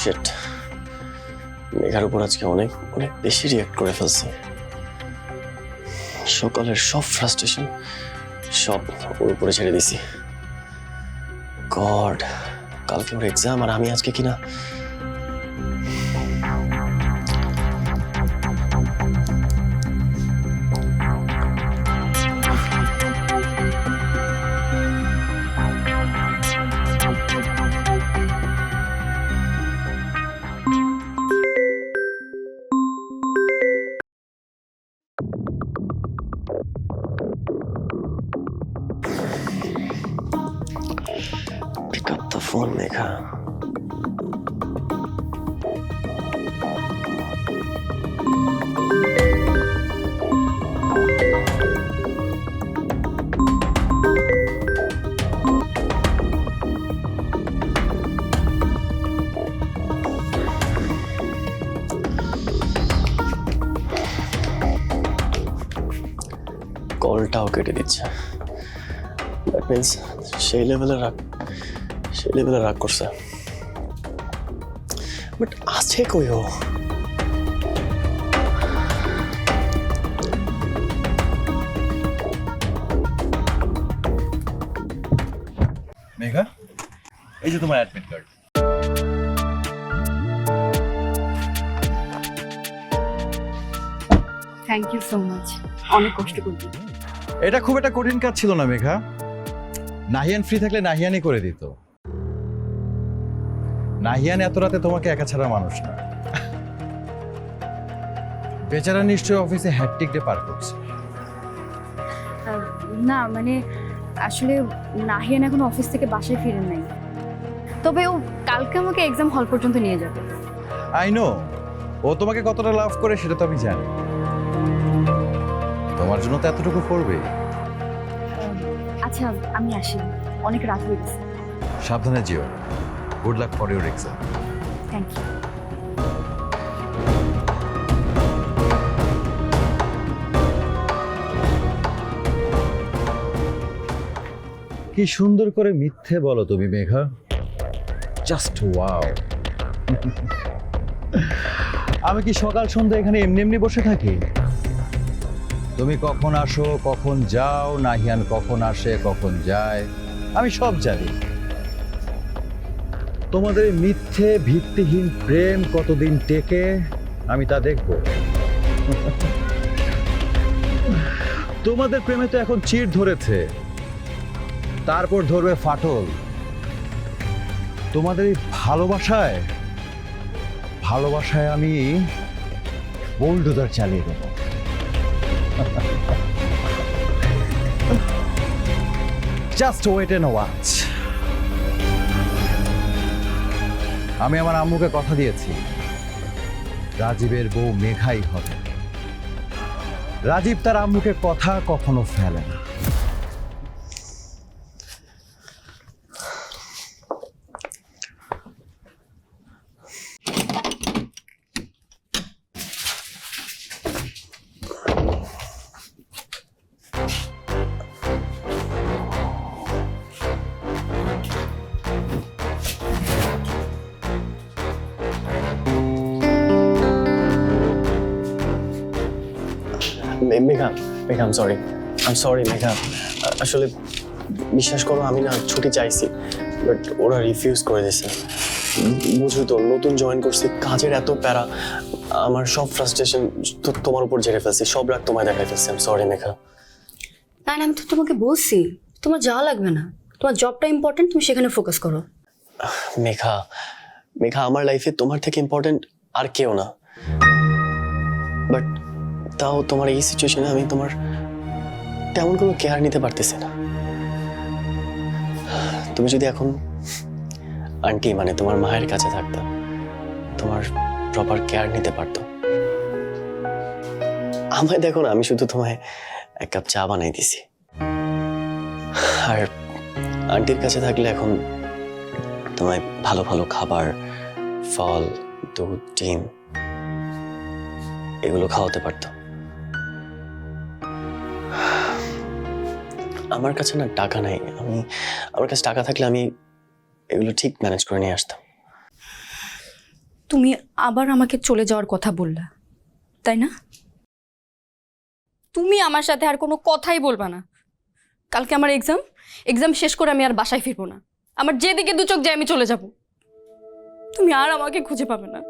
শিট, মেঘার উপর আজকে অনেক বেশি রিঅ্যাক্ট করে ফেলছি। সকালের সব ফ্রাস্ট্রেশন সব ওর উপরে ছেড়ে দিছি। গড, কালকে ওর এক্সাম আর আমি আজকে কিনা। Pick up the phone, Megha. কলটাও কেটে দিচ্ছে। দ্যাট মিন্স সেই লেভেলে রাগ করছে। বাট আছে কই ও? মেঘা, এই যে তোমার admit card. Thank you so much, অনেক কষ্ট করবি। এটা খুব একটা কঠিন কাজ ছিল না মেঘা। নাহিয়ান ফ্রি থাকলে নাহিয়ানই করে দিত। নাহিয়ান এত রাতে তোমাকে একা ছাড়া মানুষ না। বেচারা নিশ্চয়ই অফিসে হ্যাট্রিক ডে পার করছে। না মানে আসলে নাহিয়ান এখন অফিস থেকে বাসায় ফিরেন নাই, তবে ও কালকে আমাকে এক্সাম হল পর্যন্ত নিয়ে যাবে। আই নো, ও তোমাকে কতটা লাভ করে সেটা তো আমি জানি। তোমার জন্য তো এতটুকু করবে। আচ্ছা আমি আসি, অনেক রাত হয়ে গেছে। সাবধানে যেও। Good luck for your exam. Thank you. কি সুন্দর করে মিথ্যে বলো তুমি মেঘা, জাস্ট ওয়াও। আমি কি সকাল সন্ধ্যা এখানে এমনি এমনি বসে থাকি? তুমি কখন আসো, কখন যাও, নাহিয়ান কখন আসে কখন যায়, আমি সব জানি। তোমাদের এই মিথ্যে ভিত্তিহীন প্রেম কতদিন টেকে আমি তা দেখব। তোমাদের প্রেমে তো এখন চিড় ধরেছে, তারপর ধরবে ফাটল। তোমাদের এই ভালোবাসায় আমি বুলডোজার চালিয়ে দেব। Just wait and watch. আমি আমার আম্মুকে কথা দিয়েছি, রাজীবের বউ মেঘাই হবে। রাজীব তার আম্মুকে কথা কখনো ফেলে না। Megha, I am sorry Megha. আসলে বিশ্বাস করো, আমি না ছুটি চাইছি, বাট ওরা রিফিউজ করে দিয়েছে। বুঝো তো, নতুন জয়েন করছি, কাজের এত প্যারা, আমার সব ফ্রাস্ট্রেশন তোমার উপর ঝেড়ে ফেলছি, সব রাগ তোমায় দেখাই ফেলছি। I am sorry Megha. না আমি তো তোমাকে বলছি তোমার যাওয়া লাগবে না, তোমার জবটা ইম্পর্টেন্ট, তুমি সেখানে ফোকাস করো। মেঘা, আমার লাইফে তোমার থেকে ইম্পর্টেন্ট আর কেউ না, বাট তাও তোমার এই সিচুয়েশনে আমি তোমার তেমন কোনো কেয়ার নিতে পারতেছি না। তুমি যদি এখন আন্টি মানে তোমার মায়ের কাছে থাকতো, তোমার প্রপার কেয়ার নিতে পারতো। আমায় দেখো না, আমি শুধু তোমায় এক কাপ চা বানাই দিছি। আর আন্টির কাছে থাকলে এখন তোমায় ভালো ভালো খাবার, ফল, দুধ, ডিম এগুলো খাওয়াতে পারতো। আমার কাছে না টাকা নাই, আমার কাছে টাকা থাকলে আমি এগুলো ঠিক ম্যানেজ করে নিয়ে আসতাম। তুমি আবার আমাকে চলে যাওয়ার কথা বললা, তাই না? তুমি আমার সাথে আর কোনো কথাই বলবা না। কালকে আমার এক্সাম শেষ করে আমি আর বাসায় ফিরবো না। আমার যেদিকে দু চোখ যায় আমি চলে যাব। তুমি আর আমাকে খুঁজে পাবে না।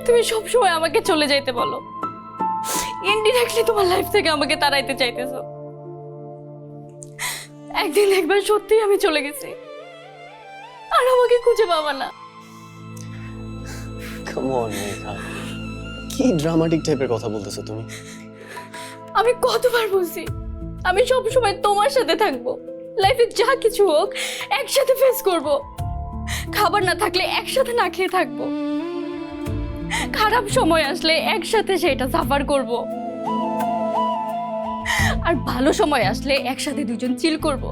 তুমি সবসময় আমাকে চলে যাইতে বলো, ইনডিরেক্টলি তোমার লাইফ থেকে আমাকে তাড়াইতে চাইতেছো। একদিন একবার সত্যি আমি চলে গেছি, আর আমাকে খুঁজে পাবা না। কাম অন মেঘা, কি ড্রামাটিক টাইপের কথা বলতেছো তুমি? আমি কতবার বলছি আমি সব সময় তোমার সাথে থাকবো, লাইফে যা কিছু হোক একসাথে ফেস করব। খাবার না থাকলে একসাথে না খেয়ে থাকবো, খারাপ সময় আসলে একসাথে সেটা সাফার করব, আর ভালো সময় আসলে একসাথে দুজন চিল করব।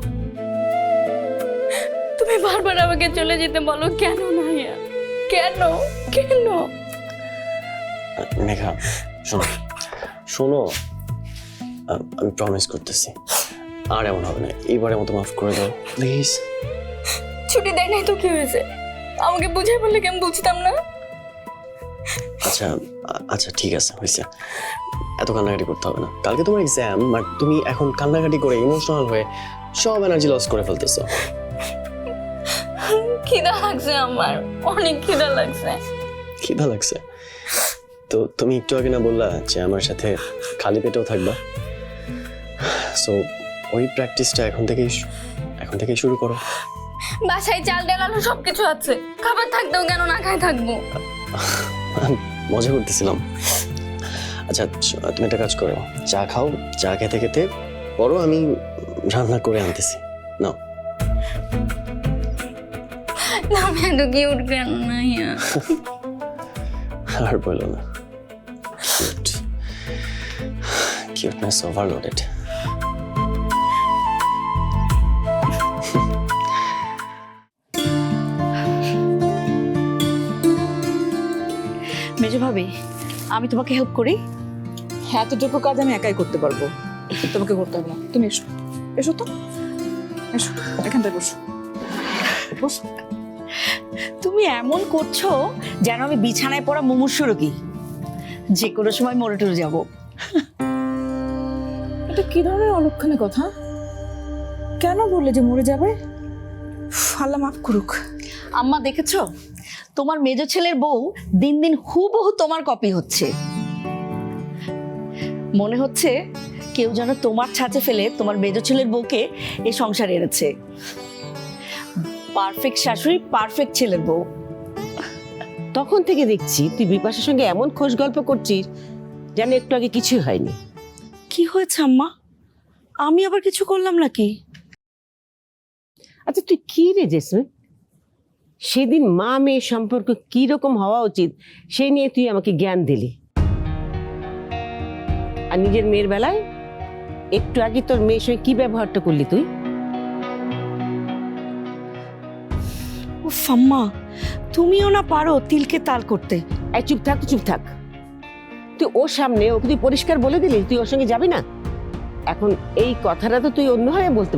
তুমি বারবার আমাকে চলে যেতে বলো, কেন নাহিয়া? কেন কেন? মেঘা শোনো, আমি প্রমিস করতেছি আর এমন হবে না, এইবারের মতো মাফ করে দাও প্লিজ। ছুটি দেয় নাই তো কি হয়েছে? আমাকে বুঝাই বললে কি আমি বুঝতাম না? আচ্ছা ঠিক আছে, হয়েছে, এত কান্নাকাটি করতে হবে না। কালকে তোমার এক্সাম, আর তুমি এখন কান্নাকাটি করে ইমোশনাল হয়ে সব এনার্জি লস করে ফেলতেছো। খিদা লাগছে, আমার অনেক খিদা লাগছে। খিদা লাগছে তো তুমি একটু আগে না বললা যে আমার সাথে খালি পেটেও থাকবা? সো ওই প্র্যাকটিসটা এখন থেকেই শুরু করো। বাসায় চাল ডাল আলু সবকিছু আছে, খাবার থাকতেও কেন না খাই থাকবো? মজা করতেছিলাম। আচ্ছা তুমি একটা কাজ করো, চা খাও, চা খেতে খেতে পরও আমি রান্না করে আনতেছি, নাও। না আমি এত কিউট কেন নাহিয়া? আর বলো না, কিউটনেস ওভারলোডেড। ভাবি, আমি তোমাকে হেল্প করি? এতটুকু কাজ আমি একাই করতে পারবো, তোমাকে করতে হবে না। তুমি এসো, এসো তো, এসো এখানটায় বসো, বসো। তুমি এমন করছো যেন আমি বিছানায় পড়া মুমূর্ষু রোগী, যে কোনো সময় মরে টরে যাবো। এটা কি ধরনের অলক্ষণে কথা? কেন বললে যে মরে যাবে? আল্লাহ মাফ করুক। আম্মা দেখেছো, তোমার মেজ ছেলের বউ দিন দিন হুবহু তোমার কপি হচ্ছে। মনে হচ্ছে কেউ যেন তোমার ছাঁচে ফেলে তোমার মেজ ছেলের বউকে এই সংসারে এনেছে। পারফেক্ট শাশুড়ি, পারফেক্ট ছেলের বউ। তখন থেকে দেখছি তুই বিপাশার সঙ্গে এমন খোশ গল্প করছিস যেন একটু আগে কিছুই হয়নি। কি হয়েছে আম্মা? আমি আবার কিছু করলাম নাকি? আচ্ছা তুই কি রে জেসমিন, সেদিন মা মেয়ের সম্পর্ক কি রকম হওয়া উচিত সেই নিয়ে তুই আমাকে জ্ঞান দিলি, আর নিজের মেয়ের বেলায় একটু আগে তোর মেয়ের সঙ্গে কি ব্যবহারটা করলি তুই? উফ আম্মা, তুমিও না পারো তিলকে তাল করতে। এই চুপ থাক, চুপ থাক। তুই ওর সামনে ওকে তুই পরিষ্কার বলে দিলি তুই ওর সঙ্গে যাবি না। এখন এই কথাটা তো তুই অন্যভাবে বলতে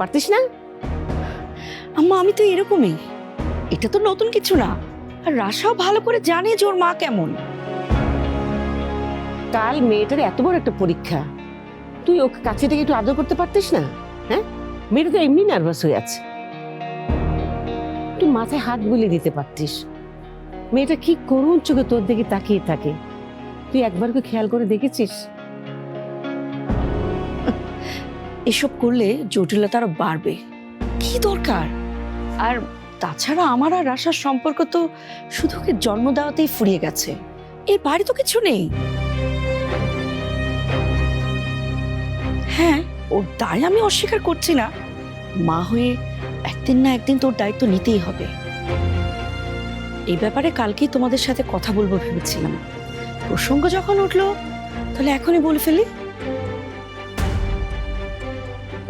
পারতিস না? আম্মা আমি তো এরকমই, এটা তো নতুন কিছু না। আর রাশাও ভালো করে জানে যে ওর মা কেমন। কাল মেয়েটার এত বড় একটা পরীক্ষা, তুই ওকে কাছে থেকে একটু আদর করতে পারতিস না? হ্যাঁ, মেয়েটা তো এমনি নার্ভাস হয়ে আছে, তুই মাথায় হাত বুলিয়ে দিতে পারতিস। মেয়েটা কি করুণ চোখে তোর দিকে তাকিয়ে থাকে, তুই একবার কি খেয়াল করে দেখেছিস? এসব করলে জটিলতা আরো বাড়বে, কি দরকার? আর তাছাড়া আমার আর রাশার সম্পর্ক তো শুধু ওকে জন্ম দেওয়াতেই ফুরিয়ে গেছে, এর বাইরে তো কিছু নেই। হ্যাঁ, ওর দায় আমি অস্বীকার করছি না, মা হয়ে একদিন না একদিন তোর দায়িত্ব নিতেই হবে। এই ব্যাপারে কালকেই তোমাদের সাথে কথা বলবো ভেবেছিলাম, প্রসঙ্গ যখন উঠলো তাহলে এখনই বলে ফেলি।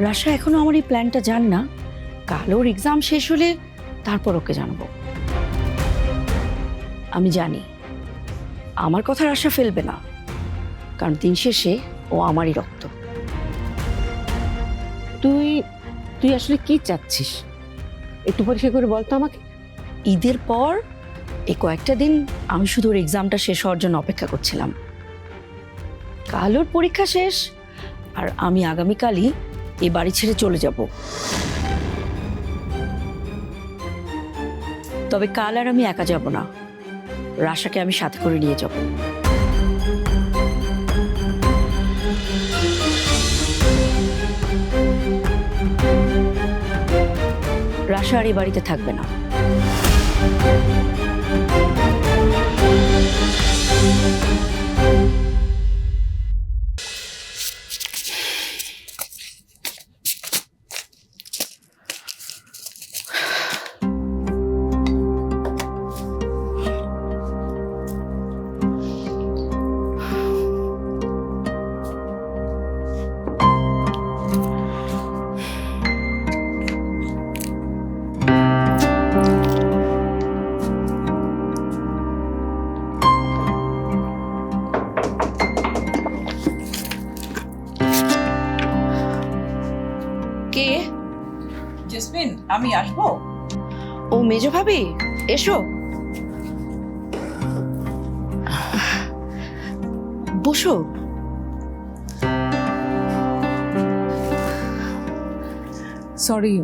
রাশা এখনো আমার এই প্ল্যানটা জানে না, কাল ওর এক্সাম শেষ হলে তারপর ওকে জানাবো। আমি জানি আমার কথা রাশা ফেলবে না, কারণ দিন শেষে ও আমারই রক্ত। তুই আসলে কি চাচ্ছিস একটু পরিষ্কার করে বলতো আমাকে। ঈদের পর এই কয়েকটা দিন আমি শুধু ওর এক্সামটা শেষ হওয়ার জন্য অপেক্ষা করছিলাম। কাল ওর পরীক্ষা শেষ, আর আমি আগামীকালই এই বাড়ি ছেড়ে চলে যাব। তবে কাল আর আমি একা যাব না, রাশাকে আমি সাথে করে নিয়ে যাব। রাশা আর এই বাড়িতে থাকবে না। কে? জেসমিন, আমি আসবো? ও মেজো ভাবি, এসো বসো। সরি,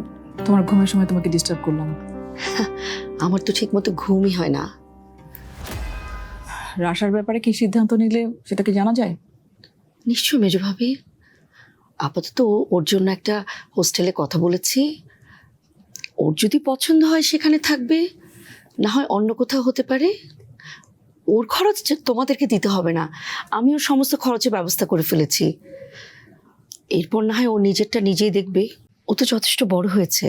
তোমার ঘুমের সময় তোমাকে ডিস্টার্ব করলাম। আমার তো ঠিক মতো ঘুমই হয় না। রাশার ব্যাপারে কি সিদ্ধান্ত নিলে সেটা কি জানা যায়? নিশ্চয় মেজো ভাবি, আপাতত ওর জন্য একটা হোস্টেলে কথা বলেছি। ওর যদি পছন্দ হয় সেখানে থাকবে, না হয় অন্য কোথাও হতে পারে। ওর খরচ তোমাদেরকে দিতে হবে না, আমি ওর সমস্ত খরচের ব্যবস্থা করে ফেলেছি। এরপর না হয় ও নিজেরটা নিজেই দেখবে, ও তো যথেষ্ট বড় হয়েছে।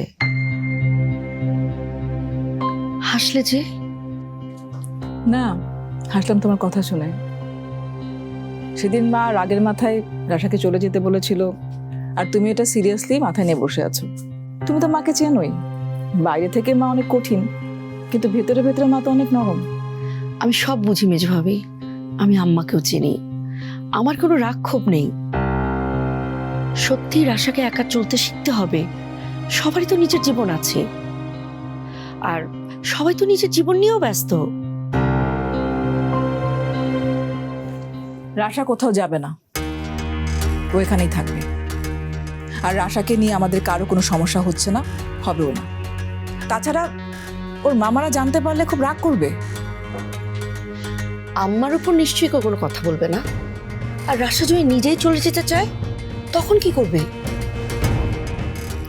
হাসলে যে? না, হাসলাম তোমার কথা শুনে। সেদিন মা রাগের মাথায় রাশাকে চলে যেতে বলেছিল, আর তুমি এটা সিরিয়াসলি মাথায় নিয়ে বসে আছো। তুমি তো মাকে চেনোই, বাইরে থেকে মা অনেক কঠিন, কিন্তু ভেতরে ভেতরে মা তো অনেক নরম। আমি সব বুঝি মেজো ভাবি, আমি আম্মাকেও চিনি, আমার কোনো রাগ ক্ষোভ নেই। সত্যি রাশাকে একা চলতে শিখতে হবে, সবারই তো নিজের জীবন আছে, আর সবাই তো নিজের জীবন নিয়েও ব্যস্ত। রাশা কোথাও যাবে না, ও এখানেই থাকবে। আর রাশাকে নিয়ে আমাদের কারো কোনো সমস্যা হচ্ছে না, হবেও না। তাছাড়া ওর মামারা জানতে পারলে খুব রাগ করবে। আম্মার উপর নিশ্চয়ই কোনো কথা বলবে না। আর রাশা যদি নিজেই চলে যেতে চায় তখন কি করবে?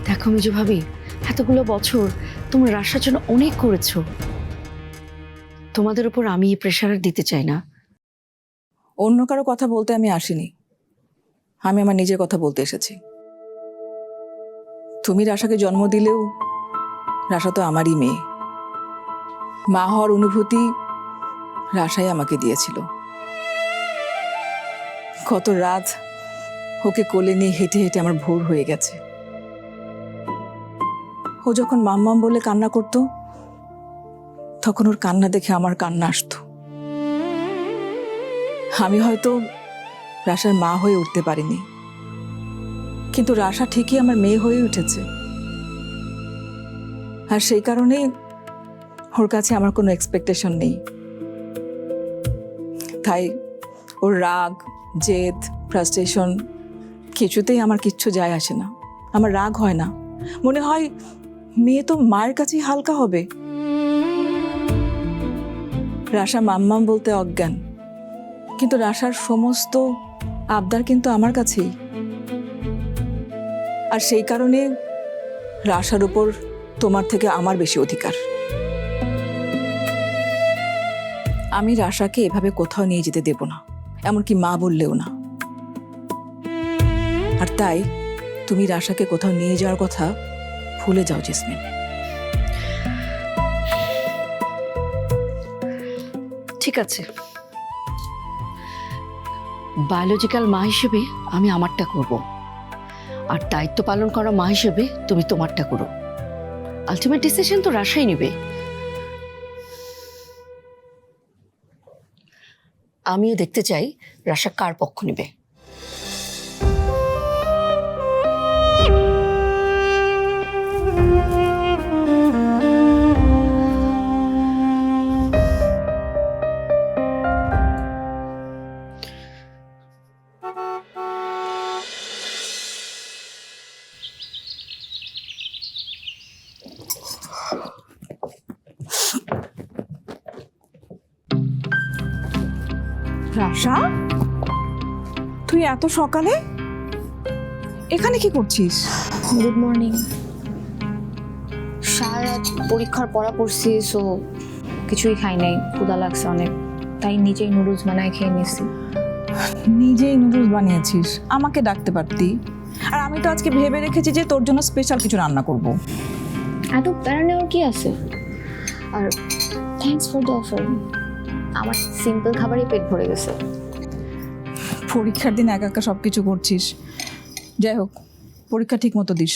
দেখো মেজো ভাবি, এতগুলো বছর তোমরা রাশার জন্য অনেক করেছো, তোমাদের উপর আমি এই প্রেশার দিতে চাই না। অন্য কারো কথা বলতে আমি আসিনি, আমি আমার নিজের কথা বলতে এসেছি। তুমি রাশাকে জন্ম দিলেও রাশা তো আমারই মেয়ে। মা হওয়ার অনুভূতি রাশাই আমাকে দিয়েছিল। কত রাত ওকে কোলে নিয়ে হেঁটে হেঁটে আমার ভোর হয়ে গেছে। ও যখন মাম্মাম বলে কান্না করত, তখন ওর কান্না দেখে আমার কান্না আসতো। আমি হয়তো রাশার মা হয়ে উঠতে পারিনি, কিন্তু রাশা ঠিকই আমার মেয়ে হয়ে উঠেছে। আর সেই কারণে ওর কাছে আমার কোনো এক্সপেকটেশন নেই। তাই ওর রাগ, জেদ, ফ্রাস্ট্রেশন কিছুতেই আমার কিচ্ছু যায় আসে না। আমার রাগ হয় না, মনে হয় মেয়ে তো মায়ের কাছেই হালকা হবে। রাশা মাম্মাম বলতে অজ্ঞান, কিন্তু রাশার সমস্ত আবদার কিন্তু আমার কাছেই। আর সেই কারণে রাশার উপর তোমার থেকে আমার বেশি অধিকার। আমি রাশাকে এভাবে কোথাও নিয়ে যেতে দেব না, এমনকি মা বললেও না। আর তাই তুমি রাশাকে কোথাও নিয়ে যাওয়ার কথা ভুলে যাও জেসমিন। ঠিক আছে, বায়োলজিক্যাল মা হিসেবে আমি আমারটা করব, আর দায়িত্ব পালন করা মা হিসেবে তুমি তোমারটা করো। আলটিমেট ডিসিশন তো রাশাই নেবে। আমিও দেখতে চাই রাশা কার পক্ষ নেবে। রাশা, তুই এত সকালে এখানে কি করছিস? Good morning. সারা রাত পরীক্ষার পড়া পড়ছি, সো কিছুই খাই নাই, ক্ষুধা লাগছে অনেক, তাই নিজেই নুডলস বানায় খেয়ে নিছি। নিজেই নুডলস বানিয়েছিস, আমাকে ডাকতে পারতি। আর আমি তো আজকে ভেবে রেখেছি যে তোর জন্য স্পেশাল কিছু রান্না করব। এত প্যারা নেওয়ার কি আছে? আর থ্যাঙ্কস ফর দ্য অফার, আমার সিম্পল খাবারই পেট ভরে গেছে। পরীক্ষার দিন একা একা সব কিছু করছিস। যাই হোক, পরীক্ষা ঠিক মতো দিস,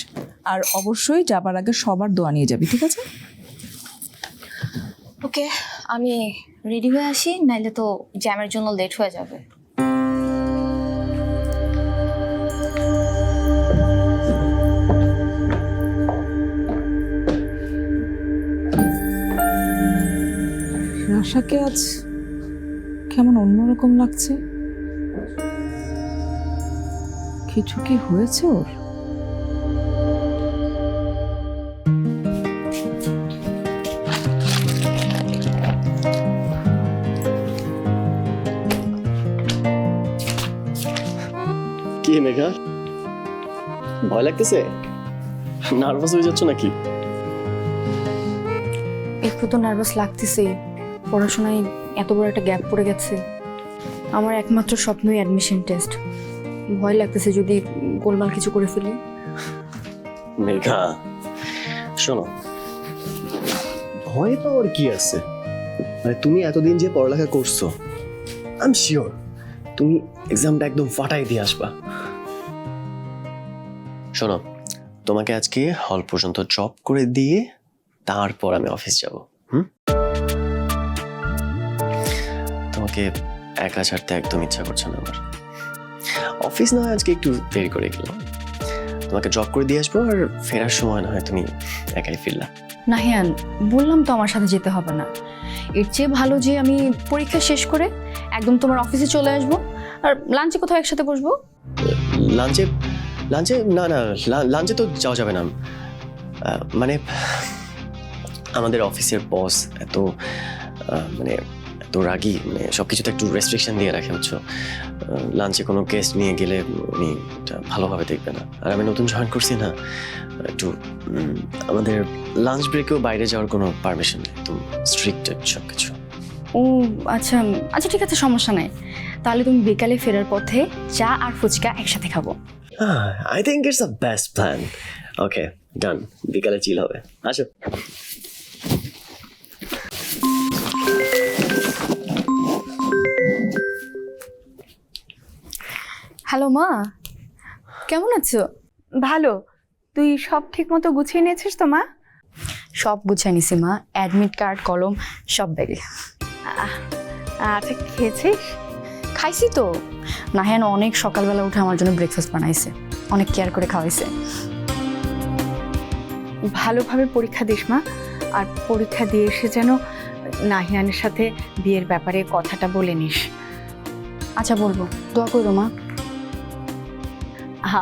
আর অবশ্যই যাবার আগে সবার দোয়া নিয়ে যাবি, ঠিক আছে? ওকে, আমি রেডি হয়ে আসি, নাইলে তো জ্যামের জন্য লেট হয়ে যাবে। রাশাকে আজ কেমন অন্যরকম লাগছে। কিছু কি হয়েছে ওর? কি মেঘা, ভয় লাগতেছে? নার্ভাস হয়ে যাচ্ছ নাকি? একটু তো নার্ভাস লাগতেছে, পড়াশোনায় এত বড় একটা গ্যাপ পড়ে গেছে। আমার একমাত্র স্বপ্নই অ্যাডমিশন টেস্ট। ভয় লাগতেছে যদি গোলমাল কিছু করে ফেলি। মেঘা শোনো, ভয় পাওয়ার কি আছে? মানে তুমি এতদিন যে পড়ালেখা করছো, আই এম শিওর তুমি এক্সামটা একদম ফাটাই দিয়ে আসবা। শোনো, তোমাকে আজকে হল পর্যন্ত ড্রপ করে দিয়ে তারপর আমি অফিস যাব। তোমাকে একা ছাড়তে একদম ইচ্ছা করছে না আমার। অফিস না হয় আজকে একটু দেরি করে গেলাম, তোমাকে ড্রপ করে দিয়ে আসবো, আর ফেরার সময় না হয় তুমি একাই ফিরলা। নাহিয়ান, বললাম তো আমার সাথে যেতে হবে না। এর চেয়ে ভালো যে আমি পরীক্ষা শেষ করে একদম তোমার অফিসে চলে আসবো, আর লাঞ্চে কোথাও একসাথে বসবো। লাঞ্চে লাঞ্চে না না, লাঞ্চে তো যাওয়া যাবে না। মানে আমাদের অফিসের বস এত মানে এত রাগী, মানে সব কিছুতে একটু রেস্ট্রিকশন দিয়ে রাখে, বুঝছো। লাঞ্চে কোনো গেস্ট নিয়ে গেলে উনি এটা ভালোভাবে দেখবে না। আর আমি নতুন জয়েন করছি না, একটু আমাদের লাঞ্চ ব্রেকেও বাইরে যাওয়ার কোনো পারমিশন নেই, একদম স্ট্রিক্ট সব কিছু। ও আচ্ছা আচ্ছা, ঠিক আছে, সমস্যা নাই। তাহলে তুমি বিকালে ফেরার পথে চা আর ফুচকা একসাথে খাবো। I think it's the best plan. Okay, done. বিকালে চিল হবে, আসো। হ্যালো মা, কেমন আছো? ভালো। তুই সব ঠিক মতো গুছিয়ে নিয়েছিস তো মা? সব গুছিয়ে নিছি মা, অ্যাডমিট কার্ড, কলম সব ব্যাগে। আচ্ছা, খেয়েছিস? খাইছি তো। নাহিয়ান অনেক সকালবেলা উঠে আমার জন্য ব্রেকফাস্ট বানাইছে, অনেক কেয়ার করে খাওয়াইছে। ভালোভাবে পরীক্ষা দিস মা, আর পরীক্ষা দিয়ে এসে যেন নাহিয়ানের সাথে বিয়ের ব্যাপারে কথাটা বলে নিস। আচ্ছা বলবো, দোয়া করো মা।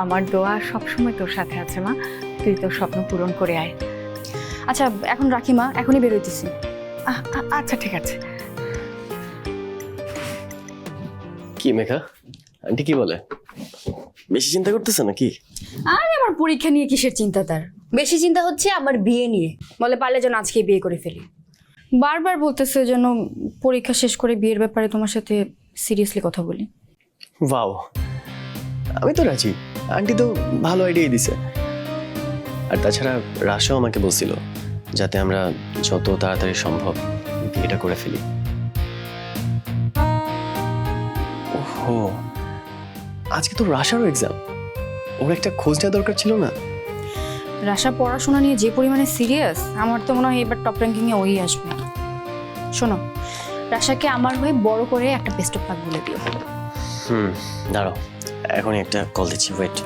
আমার দোয়া সবসময় তোর সাথে আছে মা, তুই তোর স্বপ্ন পূরণ করে আয়। আচ্ছা এখন রাখি মা, এখনই বেরোইতেছি। আচ্ছা ঠিক আছে। কি মেঘা, আন্টি কি বলে? বেশি চিন্তা করতেছে নাকি? আরে আমার পরীক্ষা নিয়ে কিসের চিন্তা তার? বেশি চিন্তা হচ্ছে আমার বিয়ে নিয়ে। বলে পারলে যেন আজকে বিয়ে করে ফেলি। বারবার বলতেছে যেন পরীক্ষা শেষ করে বিয়ের ব্যাপারে তোমার সাথে সিরিয়াসলি কথা বলি। ওয়াও, আমি তো রাজি। আন্টি তো ভালো আইডিয়াই দিছে। আর তাছাড়া রাশাও আমাকে বলছিল যাতে আমরা যত তাড়াতাড়ি সম্ভব বিয়েটা করে ফেলি। ওহো, আজকে তো রাশারও এক্সাম, ওর একটা খোঁজ নেওয়া দরকার ছিল না? রাশা পড়াশোনা নিয়ে যে পরিমাণে সিরিয়াস, আমার তো মনে হয় এবার টপ র্যাঙ্কিংয়ে ওই আসবে। শোনো, রাশাকে আমার হয়ে বড় করে একটা বেস্ট অফ লাক বলে দিও। দাঁড়াও, এখনই একটা কল দিচ্ছি, ওয়েট।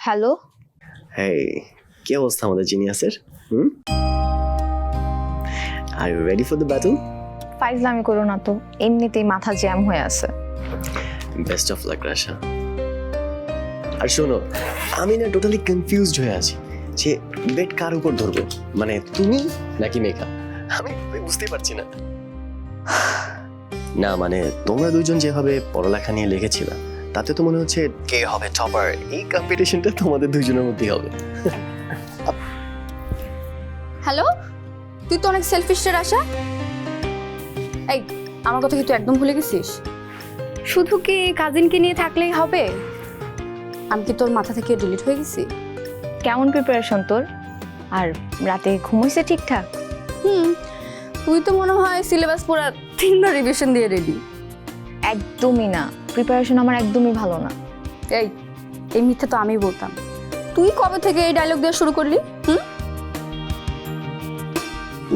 হ্যালো, হেই, কি অবস্থা আমাদের জিনিয়াসের? Are you ready for the battle? ফাইজলামি করো না তো, এমনিতেই মাথা জ্যাম হয়ে আছে। Best of luck Rasha. আর শোনো, আমি না টোটালি কনফিউজড হয়ে আছি যে বেট কার উপর ধরবো, মানে তুমি নাকি মেঘা। আমি বুঝতেই পারছি না। না মানে তোমরা দুইজন যেভাবে পড়ালেখা নিয়ে লেগেছিল, তাতে তো মনে হচ্ছে কে হবে টপার, এই কম্পিটিশনটা তোমাদের দুইজনের মধ্যেই হবে। হ্যালো, তুই তো অনেক সেলফিশ রে রাশা। এই, আমার কথা কি তুই একদম ভুলে গেছিস? শুধু কি কাজিনকে নিয়ে থাকলেই হবে? আমি কি তোর মাথা থেকে ডিলিট হয়ে গেছি? কেমন প্রিপারেশন তোর? আর রাতে ঘুমোইছে ঠিকঠাক? তুই তো মনে হয় সিলেবাস পুরো 3বার রিভিশন দিয়ে রেডি। একদমই না, প্রিপারেশন আমার একদমই ভালো না। এই মিথ্যা তো আমি বলতাম। তুই কবে থেকে এই ডায়লগ দেওয়া শুরু করলি?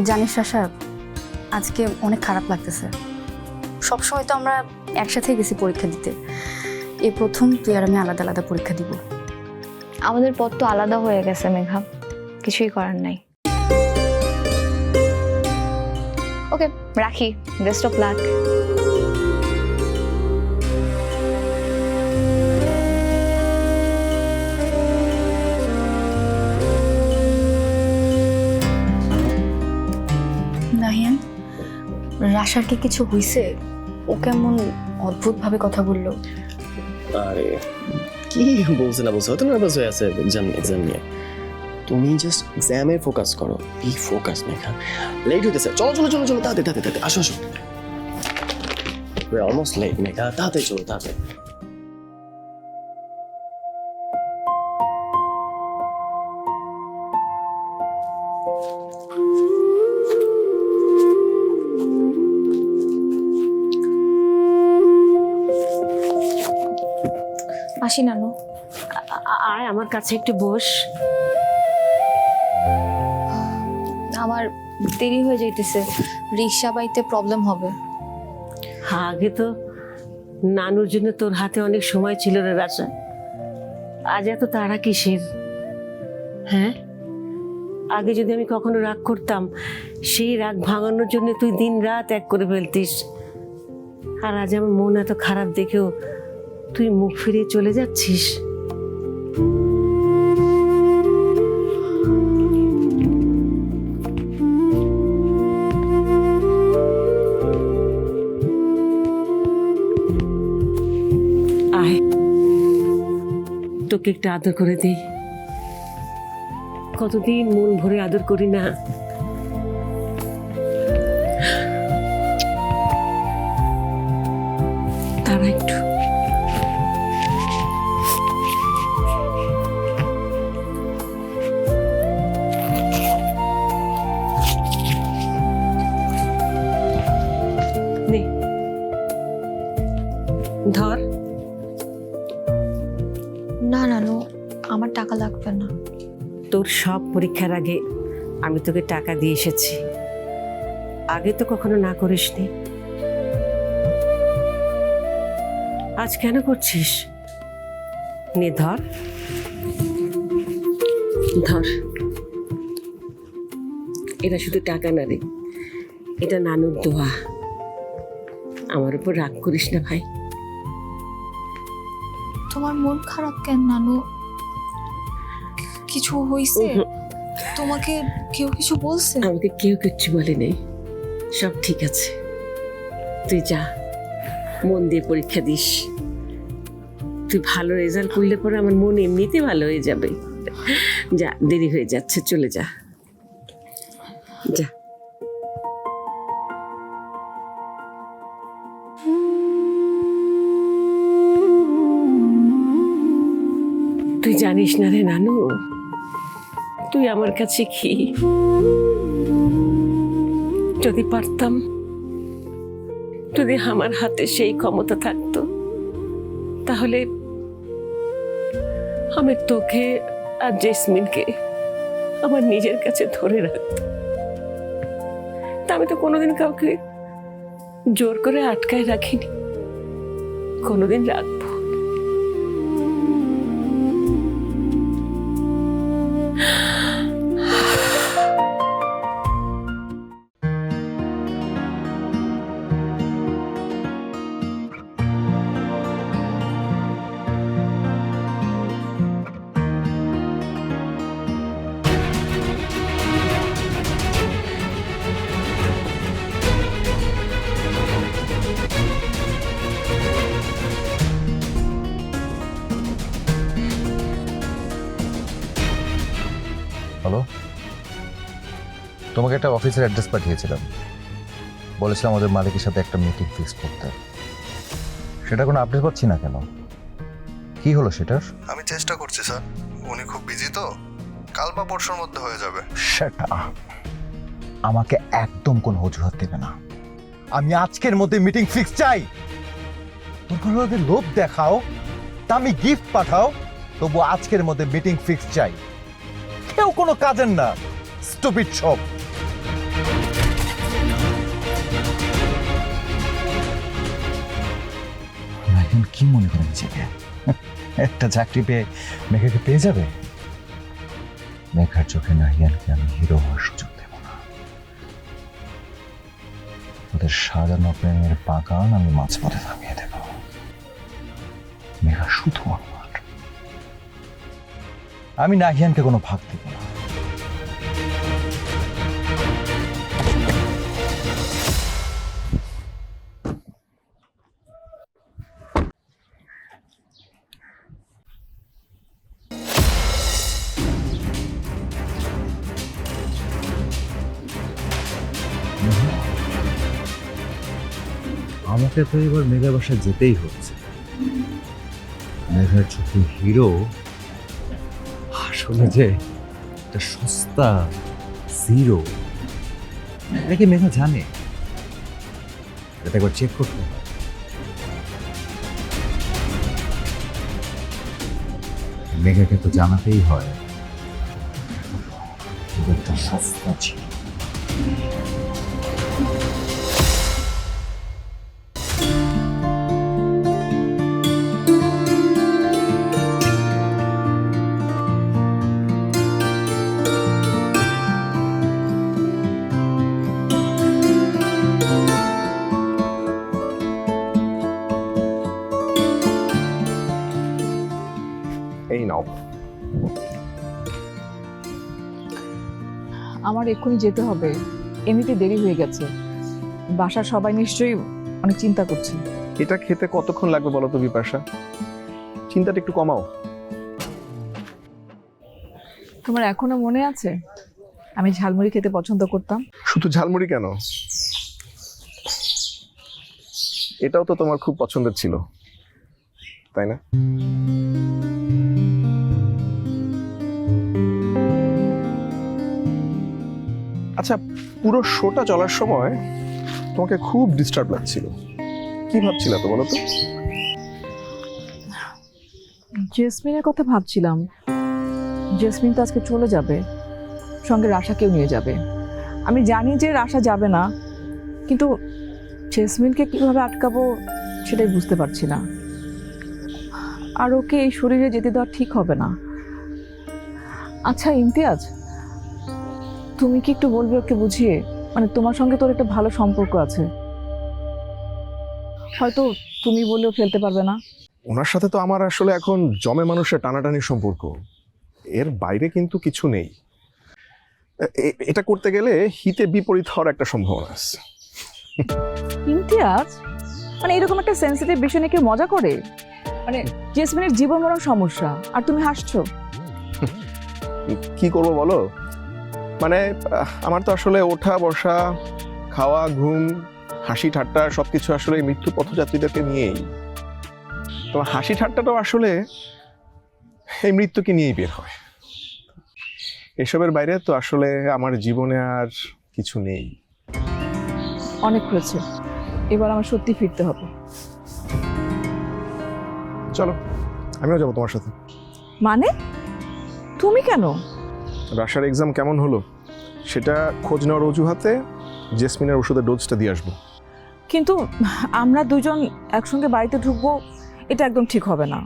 জানিস রাশা, আজকে অনেক খারাপ লাগতেছে। সবসময় তো আমরা একসাথে গেছি পরীক্ষা দিতে, এই প্রথম তুই আর আমি আলাদা আলাদা পরীক্ষা দিব। আমাদের পথ তো আলাদা হয়ে গেছে মেঘা, কিছুই করার নাই। ওকে, রাখি। Best of luck. নাহিয়ান, রাশার কি কিছু হইছে? ও কেমন অদ্ভুত ভাবে কথা বললো। আরে কি বলছে না বলছে, হয়তো নার্ভাস হয়ে আছে এক্সাম নিয়ে। তুমি জাস্ট এক্সামে ফোকাস করো, বি ফোকাস মেঘা। লেট হইতেছে, চলো চলো চলো চলো, তাড়াতাড়ি তাড়াতাড়ি আসো আসো। We're almost late, মেঘা, তাড়াতাড়ি চলো তাড়াতাড়ি। আসি নানু। আয় আমার কাছে একটু বস। আমার দেরি হয়ে যাইতেছে, রিক্সা পাইতে প্রবলেম হবে। আগে তো নানুর জন্য তোর হাতে অনেক সময় ছিল রে রাজা, আজ এত তাড়া কিসের? হ্যাঁ, আগে যদি আমি কখনো রাগ করতাম, সেই রাগ ভাঙানোর জন্য তুই দিন রাত এক করে ফেলতিস। আর আজ আমার মন এত খারাপ দেখেও তুই মুখ ফিরিয়ে চলে যাচ্ছিস। আয়, তোকে একটু আদর করে দিই। কতদিন মন ভরে আদর করি না। তারা একটু নে, ধর। না নানু, আমার টাকা লাগবে না। তোর সব পরীক্ষার আগে আমি তোকে টাকা দিয়ে এসেছি, আগে তো কখনো না করিসনি। আজ কেন করছিস? নে ধর, ধর। এটা শুধু টাকা না রে, এটা নানুর দোয়া। আমার উপর রাগ করিস না ভাই। তোমার মন খারাপ কেন নানু? কিছু হয়েছে? তোমাকে কেউ কিছু বলছে? আমাকে কেউ কিচ্ছু বলে নেই, সব ঠিক আছে। তুই যা, মন দিয়ে পরীক্ষা দিস। তুই ভালো রেজাল্ট করলে পরে আমার মন এমনিতে ভালো হয়ে যাবে। যা, দেরি হয়ে যাচ্ছে, চলে যা, যা। তুই জানিস না রে নানু, তুই আমার কাছে কি? যদি পারতাম, যদি আমার হাতে সেই ক্ষমতা থাকতো, তাহলে আমি তোকে আর জেসমিনকে আমার নিজের কাছে ধরে রাখতাম। তা আমি তো কোনোদিন কাউকে জোর করে আটকায় রাখিনি, কোনোদিন রাখবো। হ্যালো, তোমাকে একটা অফিসের অ্যাড্রেস পাঠিয়েছিলাম, বলেছিলাম আমাদের মালিকের সাথে একটা মিটিং ফিক্স করতে। সেটা কোনো আপডেট পাচ্ছি না কেন? কি হলো সেটার? আমি চেষ্টা করছি স্যার, উনি খুব বিজি তো, কাল বা পরশুর মধ্যে হয়ে যাবে। সেটা আমাকে একদম কোনো অজুহাত দেবে না, আমি আজকের মধ্যে মিটিং ফিক্স চাই। তোমরা ওদের লোভ দেখাও, দামি গিফট পাঠাও, তবু আজকের মধ্যে মিটিং ফিক্স চাই। কেউ কোনো কাজের না, স্টুপিড সব। নাহিয়ান কি মনে করে নিজেকে? একটা চাকরি পেয়ে মেঘাকে পেয়ে যাবে? মেঘার চোখে নাহিয়ানকে আমি হিরো হওয়ার সুযোগ দেব না। ওদের সাজানো প্রেমের বাগান আমি মাঝপথে থামিয়ে দেব। মেঘা শুধু আমার, আমি নাহিয়ানকে কোনো ভাগ দেব না। আমাকে তো এবার মেঘার বাসায় যেতেই হচ্ছে। মেঘার চোখে হিরো আসলে যে একটা সস্তা জিরো, এটা কি মেঘা জানে? এটা একবার চেক করতে হবে। মেঘাকে তো জানাতেই হয় একটা সস্তা ছিল। এই নাও। আমার এক্ষুনি যেতে হবে, এমনিতে দেরি হয়ে গেছে। বাসার সবাই নিশ্চয়ই অনেক চিন্তা করছে। এটা খেতে কতক্ষণ লাগবে বলো তো বিপাশা? চিন্তাটা একটু কমাও। তোমার এখনো মনে আছে আমি ঝালমুড়ি খেতে পছন্দ করতাম? শুধু ঝালমুড়ি কেন, এটাও তো তোমার খুব পছন্দের ছিল, তাই না? আচ্ছা, পুরো শোটা চলার সময় তোমাকে খুব ডিস্টার্ব লাগছিল, কি ভাবছিলা তো বলো তো? জেসমিনের কথা ভাবছিলাম। জেসমিন তো আজকে চলে যাবে, সঙ্গে রাশাকেও নিয়ে যাবে। আমি জানি যে রাশা যাবে না, কিন্তু জেসমিনকে কিভাবে আটকাবো সেটাই বুঝতে পারছি না। আর ওকে এই শরীরে যেতে দেওয়া ঠিক হবে না। আচ্ছা ইমতিয়াজ, তুমি কি একটু বলবে ওকে বুঝিয়ে, মানে তোমার সঙ্গে তোর একটা ভালো সম্পর্ক আছে, হয়তো তুমি বললেও ফেলতে পারবে না। ওনার সাথে তো আমার আসলে এখন জমে মানুষের টানাটানির সম্পর্ক, এর বাইরে কিন্তু কিছু নেই। এটা করতে গেলে হিতে বিপরীত হওয়ার একটা সম্ভাবনা আছে। ইমতিয়াজ, মানে এরকম একটা সেন্সিটিভ বিষয় নিয়ে কেউ মজা করে? মানে জেসমিনের জীবন মরণ সমস্যা, আর তুমি হাসছো। কি করবো বলো, মানে আমার তো আসলে ওঠা বসা, খাওয়া, ঘুম, হাসি ঠাট্টা সবকিছু আসলে এই মৃত্যু পথযাত্রীদেরকে নিয়েই। তো হাসি ঠাট্টাটাও আসলে এই মৃত্যুকে নিয়েই বের হয়। এসবের বাইরে তো আসলে আমার জীবনে আর কিছু নেই। অনেক হয়েছে, এবার আমার সত্যি ফিরতে হবে। চলো, আমিও যাবো তোমার সাথে। মানে তুমি কেন? রাশার এক্সাম কেমন হলো সেটা খোঁজ নেওয়ার অজুহাতে জেসমিনের ওষুধের ডোজটা দিয়ে আসবো। কিন্তু আমরা দুজন একসঙ্গে বাড়িতে ঢুকবো, এটা একদম ঠিক হবে না।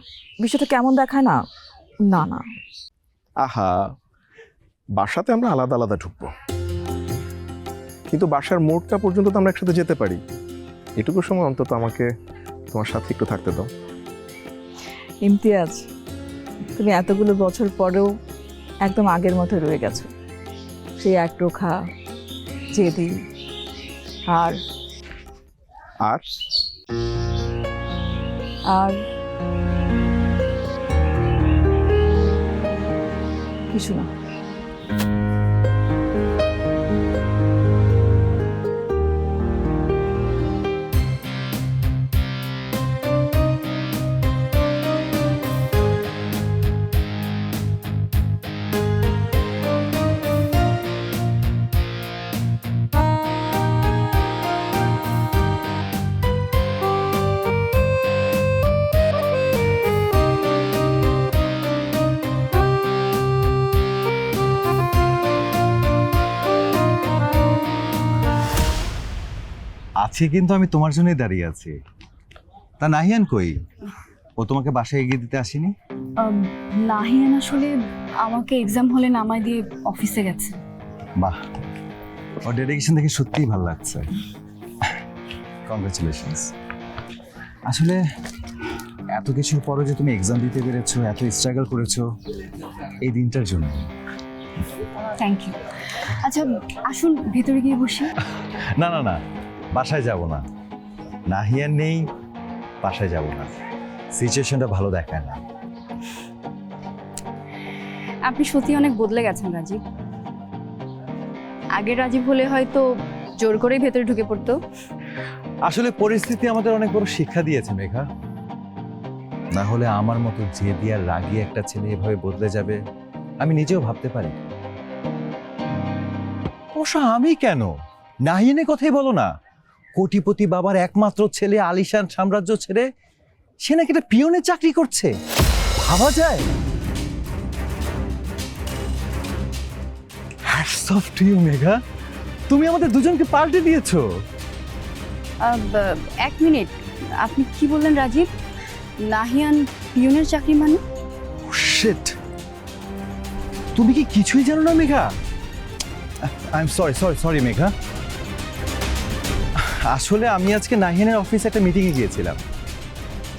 বিষয়টা কেমন দেখায় না? না না, আহা, বাসাতে আমরা আলাদা আলাদা ঢুকবো, কিন্তু বাসার মোড়টা পর্যন্ত তো আমরা একসাথে যেতে পারি। এটুকু সময় অন্তত আমাকে তোমার সাথে একটু থাকতে দাও। ইমতিয়াজ, তুমি এতগুলো বছর পরেও একদম আগের মতো রয়ে গেছো। সেই একরোখা, জেদি, আর আর আর কিছু না। আছে, কিন্তু আমি তোমার জন্যই দাঁড়িয়ে আছি। তা নাহিয়ান কই? ও তোমাকে বাসায় এগিয়ে দিতে আসেনি? নাহিয়ান আসলে আমাকে এক্সাম হলে নামায় দিয়ে অফিসে গেছে। বাহ, ওর ডেডিকেশন দেখে সত্যিই ভালো লাগছে। কংগ্রেচুলেশনস। আসলে এত কিছুর পরে যে তুমি এক্সাম দিতে পেরেছো, এত স্ট্রাগল করেছো এই দিনটার জন্য। Thank you. আচ্ছা আসুন ভেতরে গিয়ে বসি। না না না, বাসায় যাব না। নাহিয়ান নেই, বাসায় যাব না। সিচুয়েশনটা ভালো দেখায় না। আপনি সত্যি অনেক বদলে গেছেন রাজীব। আগের রাজীব হলে হয়তো জোর করেই ভেতরে ঢুকে পড়তো। আসলে পরিস্থিতি আমাদের অনেক বড় শিক্ষা দিয়েছে মেঘা। না হলে আমার মতো জেদি আর রাগী একটা ছেলে এভাবে বদলে যাবে আমি নিজেও ভাবতে পারি। অবশ্য আমি কেন, নাহিয়ানের কথাই বলো না। কোটিপতি বাবার একমাত্র ছেলে, আলিশান সাম্রাজ্য ছেড়ে সে নাকি একটা পিয়নের চাকরি করছে। ভাবা যায়? Hats off to you Megha, তুমি আমাদের দুজনকে পাল্টে দিয়েছো। এক মিনিট, আপনি কি বললেন রাজীব? নাহিয়ান পিয়নের চাকরি মানে? শিট, তুমি কি কিছুই জানো না Megha? I am sorry Megha. আসলে আমি আজকে নাহিয়ানের অফিসে একটা মিটিংয়ে গিয়েছিলাম,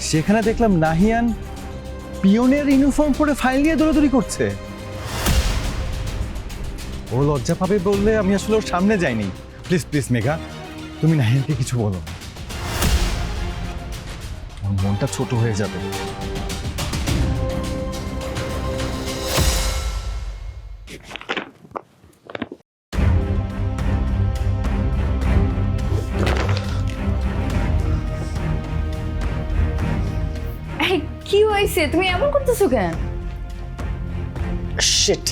সেখানে দেখলাম নাহিয়ান পিয়নের ইউনিফর্ম পরে ফাইল নিয়ে দৌড়াদৌড়ি করছে। ও লজ্জা পাবে বললে আমি আসলে ওর সামনে যাইনি। প্লিজ প্লিজ মেঘা, তুমি নাহিয়ানকে কিছু বলো, ওর মনটা ছোট হয়ে যাবে। কি হয়েছে? তুমি এমন করতেছো কেন? শিট,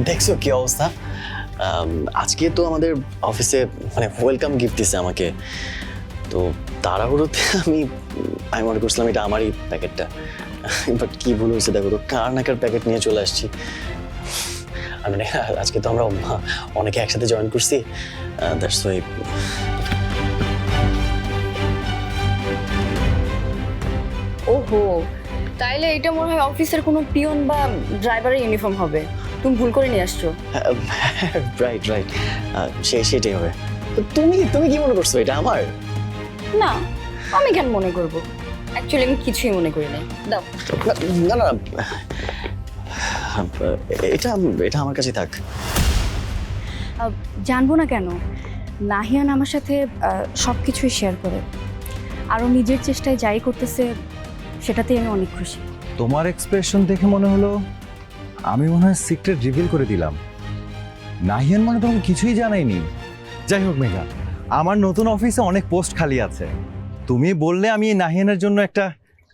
দেখছো কি অবস্থা? আজকে তো আমাদের অফিসে মানে ওয়েলকাম গিফট দিছে আমাকে, তো তাড়াহুড়োতে আমি মনে করছিলাম এটা আমারই প্যাকেটটা, বাট কি ভুল হয়েছে দেখো তো, কার নাকার প্যাকেট নিয়ে চলে আসছি। আর মানে আজকে তো আমরা অনেকে একসাথে জয়েন করছি, দ্যাটস ওয়াই। ওহো, তাইলে এটা মনে হয় অফিসের কোনো পিয়ন বা ড্রাইভারের ইউনিফর্ম হবে। তুমি ভুল করে নিয়ে আসছো। রাইট রাইট, সেটাই হবে। তো তুমি কি মনে করছো এটা আমার? না, আমি কেন মনে করব? অ্যাকচুয়ালি আমি কিছুই মনে করি না। দাও। না না, এটা আমার কাছে থাক। জানবো না কেন, নাহিয়ান আমার সাথে সব কিছুই শেয়ার করে, আরও নিজের চেষ্টায় যাই করতেছে সেটাতেই আমি অনেক খুশি। তোমার এক্সপ্রেশন দেখে মনে হলো আমি মনে হয় সিক্রেট রিভিল করে দিলাম। নাহিয়ান মানে তোমাকে কিছুই জানাইনি। যাই হোক মেঘা, আমার নতুন অফিসে অনেক পোস্ট খালি আছে, তুমি বললে আমি এই নাহিয়ানের জন্য একটা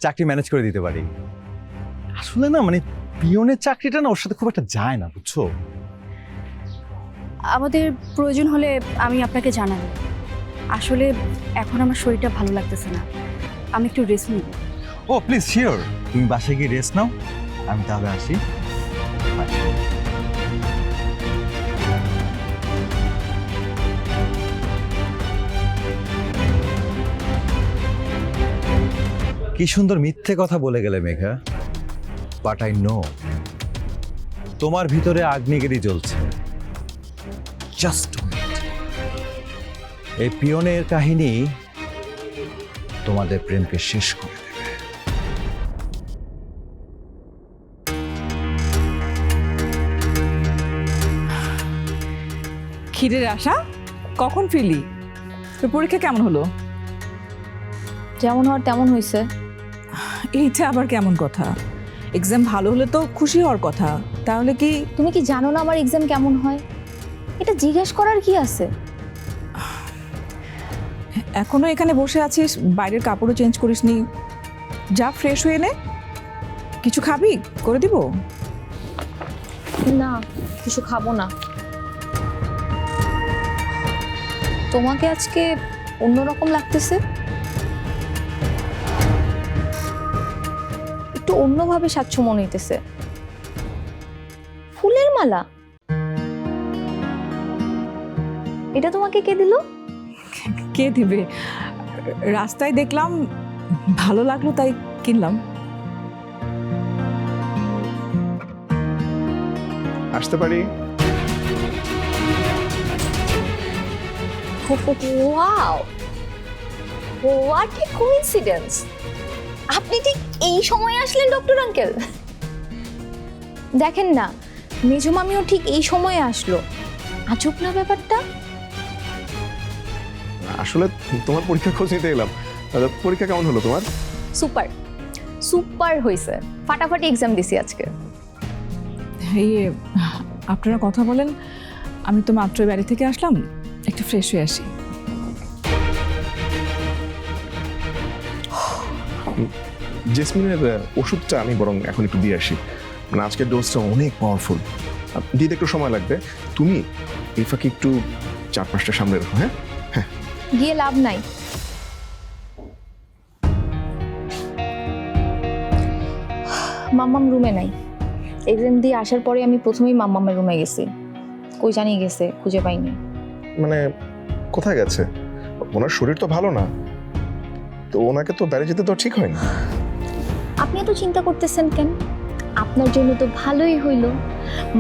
চাকরি ম্যানেজ করে দিতে পারি। আসলে না মানে পিয়নের চাকরিটা না ওর সাথে খুব একটা যায় না, বুঝছো? আমাদের প্রয়োজন হলে আমি আপনাকে জানাবো। আসলে এখন আমার শরীরটা ভালো লাগতেছে না, আমি একটু রেস্ট নিব। ও প্লিজ শিওর, তুমি বাসায় গিয়ে রেস্ট নাও, আমি তাহলে আসি। কি সুন্দর মিথ্যে কথা বলে গেলে মেঘা, বাট আই নো তোমার ভিতরে আগ্নেয়গিরি জ্বলছে। জাস্ট এই পিয়নের কাহিনী তোমাদের প্রেমকে শেষ করে দেবে। খিরের আশা, কখন ফিরলি? তোর পরীক্ষা কেমন হলো? যেমন হওয়ার তেমন হয়েছে। এইটা আবার কেমন কথা? এক্সাম ভালো হলে তো খুশি হওয়ার কথা, তাহলে কি? তুমি কি জানো না আমার এক্সাম কেমন হয়? এটা জিজ্ঞেস করার কি আছে? এখনো এখানে বসে আছিস, বাইরের কাপড়ও চেঞ্জ করিসনি? যা ফ্রেশ হয়ে নে, কিছু খাবি? করে দিব? না, কিছু খাবো না। তোমাকে আজকে অন্যরকম লাগতেছে, একটু অন্যভাবে স্বাচ্ছ মনে হইতেছে। ফুলের মালা, এটা তোমাকে কে দিল? কে দিবে? রাস্তায় দেখলাম, ভালো লাগলো তাই কিনলাম। আসতে পারি? Wow, what a coincidence! আপনি ঠিক এই সময়ে আসলেন ডক্টর আঙ্কেল। দেখেন না, মেজো মামিও ঠিক এই সময়ে আসলো। আজব না ব্যাপারটা? আসলে তোমার পরীক্ষা খোঁজ নিতে এলাম। পরীক্ষা কেমন হলো তোমার? সুপার সুপার হয়েছে, ফাটাফাটি এক্সাম দিছি আজকে। এই আপনারা কথা বলেন, আমি তো মাত্র বাড়ি থেকে আসলাম, একটু ফ্রেশ হয়ে আসি। জেসমিনের ওষুধটা আমি বরং এখন একটু দিয়ে আসি, মানে আজকের ডোজটা অনেক পাওয়ারফুল, দিতে একটু সময় লাগবে। তুমি এই ফাঁকে একটু 4-5টা সামনে রাখো। হ্যাঁ হ্যাঁ, গিয়ে লাভ নাই। মাম্মাম রুমে নাই। এক্সাম দিয়ে আসার পরে আমি প্রথমেই মাম্মামের রুমে গেছি। কই জানি গেছে, খুঁজে পাইনি। মানে কোথায় গেছে? ওনার শরীর তো ভালো না, তো ওনাকে তো বাইরে যেতে তো ঠিক হয়নি। আপনি এত চিন্তা করতেছেন কেন? আপনার জন্য তো ভালোই হইল।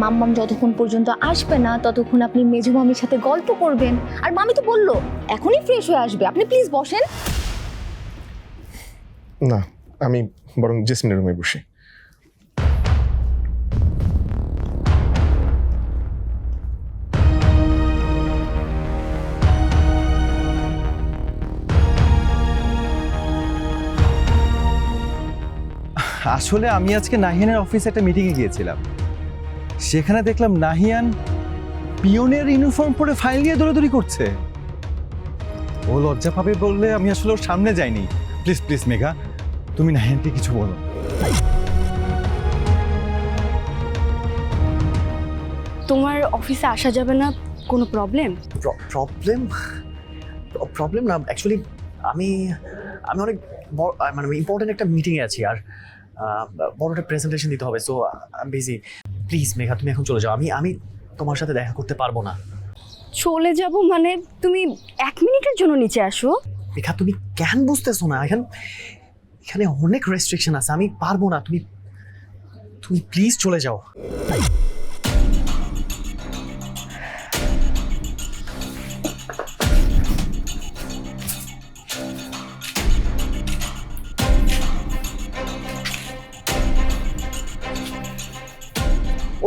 মাম্মাম যতক্ষণ পর্যন্ত আসবে না ততক্ষণ আপনি মেজু মামির সাথে গল্প করবেন। আর মামি তো বললো এখনই ফ্রেশ হয়ে আসবে, আপনি প্লিজ বসেন। না, আমি বরং জেসমিনের রুমে বসি। আসলে আমি আজকে নাহিয়ানের অফিসে একটা মিটিংয়ে গিয়েছিলাম, সেখানে দেখলাম নাহিয়ান পিওনের ইউনিফর্ম পরে ফাইল নিয়ে দৌড়াদৌড়ি করছে। ও লজ্জা পাবে বললে আমি আসলে ওর সামনে যাইনি। প্লিজ প্লিজ মেঘা, তুমি নাহিয়ানকে কিছু বলো। তোমার অফিসে আসা যাবে না, কোনো প্রবলেম? প্রবলেম? প্রবলেম না, অ্যাকচুয়ালি আমি অনেক মানে ইম্পর্টেন্ট একটা মিটিংয়ে আছি, আর বড় একটা প্রেজেন্টেশন দিতে হবে, সো আমি বিজি। প্লিজ মেঘা, তুমি এখন চলে যাও, আমি তোমার সাথে দেখা করতে পারবো না। চলে যাব মানে? তুমি 1 মিনিটের জন্য নিচে আসো। মেঘা, তুমি কেন বুঝতেছো না? এখানে অনেক রেস্ট্রিকশন আছে, আমি পারবো না। তুমি প্লিজ চলে যাও।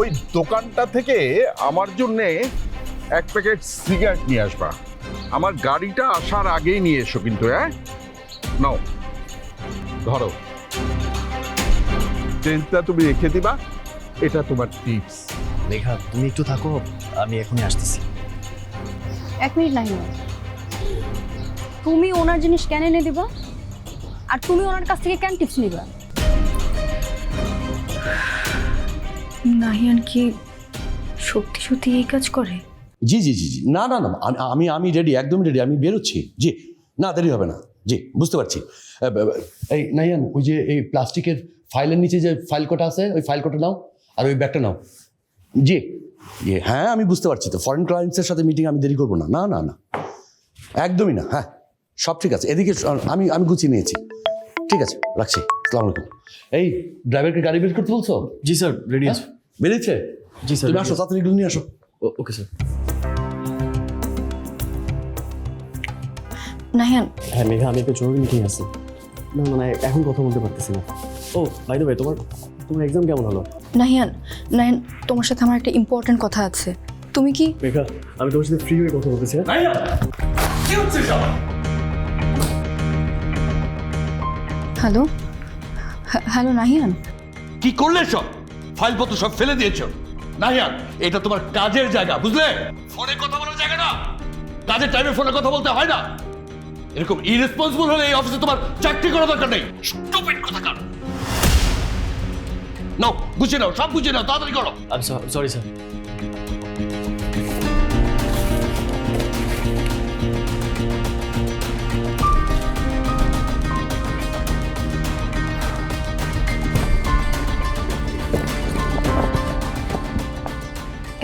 ওই দোকানটা থেকে আমার জন্যে 1 প্যাকেট সিগারেট নিয়ে আসবা। আমার গাড়িটা আসার আগেই নিয়ে এসো কিন্তু, হ্যাঁ? নাও, ধরো। চেঞ্জটা তুমি রেখে দিবা, এটা তোমার টিপস। মেঘা, তুমি একটু থাকো, আমি এখনই আসতেছি। 1 মিনিট নাই, তুমি ওনার জিনিস কেন এনে দিবা? আর তুমি ওনার কাছ থেকে কেন টিপস নিবা? নাহিয়ান কি সত্যি সত্যি এই কাজ করে? জি জি জি জি, না না না, আমি রেডি, একদম রেডি, আমি বেরোচ্ছি। জি, না দেরি হবে না। জি, বুঝতে পারছি। এই নাহিয়ান, ওই যে এই প্লাস্টিকের ফাইলের নিচে যে ফাইল কটা আছে, ওই ফাইল কটা নাও, আর ওই ব্যাগটা নাও। জি, হ্যাঁ আমি বুঝতে পারছি তো, ফরেন ক্লায়েন্টসের সাথে মিটিং, আমি দেরি করবো না। না না না, একদমই না। হ্যাঁ, সব ঠিক আছে, এদিকে আমি গুছিয়ে নিয়েছি। ঠিক আছে, রাখছি। আসসালামু আলাইকুম। এই ড্রাইভারকে গাড়ি বের করতে বলছো? জি স্যার, রেডি আছে। বেরিয়েছে? জি স্যার। তুমি আসো, তাড়াতাড়ি এগুলো নিয়ে আসো। Okay sir. নাহিয়ান, হ্যাঁ মেঘা, আমি একটা জরুরি মিটিং আছে। না মানে এখন কথা বলতে পারতেছি না। ও বাই দ্য ওয়ে, তোমার এক্সাম কেমন হলো? নাহিয়ান, তোমার সাথে আমার একটা ইম্পর্টেন্ট কথা আছে। তুমি কি? মেঘা, আমি তোমার সাথে ফ্রি হয়ে কথা বলতেছি। হ্যালো হ্যালো নাহিয়ান, কি করলে সব? ফাইলপত্র সব ফেলে দিয়েছো? নাহিয়ান, এটা তোমার কাজের জায়গা, বুঝলে? ফোনে কথা বলার জায়গা না। কাজের টাইমে ফোনে কথা বলতে হয় না। এরকম ইরেসপন্সিবল হলে এই অফিসে তোমার চাকরি করা দরকার নেই। স্টুপিড কথাকার। নাও, গুছিয়ে নাও, সব গুছিয়ে নাও, তাড়াতাড়ি করো। আমি সরি স্যার।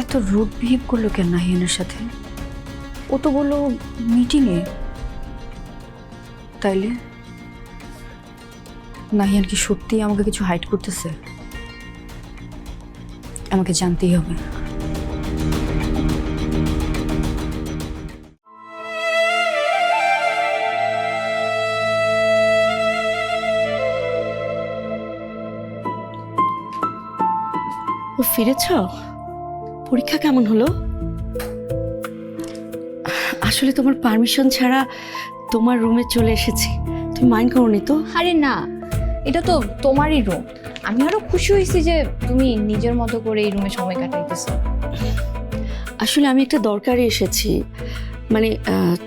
এত রুড বিহেভ করলো কেন নাহিয়ানের সাথে? ও তো বললো মিটিংয়ে। তাইলে নাহিয়ান কি সত্যিই আমাকে কিছু হাইড করতেছে? আমাকে জানতেই হবে। ও ফিরেছ? পরীক্ষা কেমন হলো? আসলে তোমার পারমিশন ছাড়া তোমার রুমে চলে এসেছি, তুমি মাইন্ড করোনি তো? আরে না, এটা তো তোমারই রুম। আমি আরো খুশি হয়েছি যে তুমি নিজের মতো করে এই রুমে সময় কাটাইতেছো। আসলে আমি একটা দরকারে এসেছি, মানে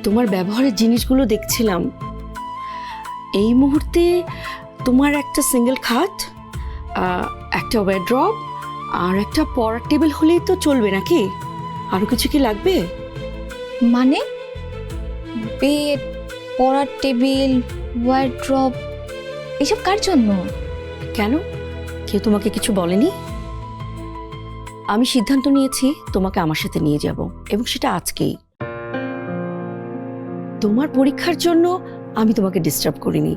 তোমার ব্যবহারের জিনিসগুলো দেখছিলাম। এই মুহূর্তে তোমার একটা সিঙ্গেল খাট, একটা ওয়ারড্রব আর একটা পড়ার টেবিল হলেই তো চলবে নাকি? আরো কিছু কি লাগবে? মানে বেড, পড়ার টেবিল, ওয়ারড্রব, এসব কার জন্য? কেন, কেউ তোমাকে কিছু বলেনি? আমি সিদ্ধান্ত নিয়েছি তোমাকে আমার সাথে নিয়ে যাব, এবং সেটা আজকেই। তোমার পরীক্ষার জন্য আমি তোমাকে ডিস্টার্ব করিনি,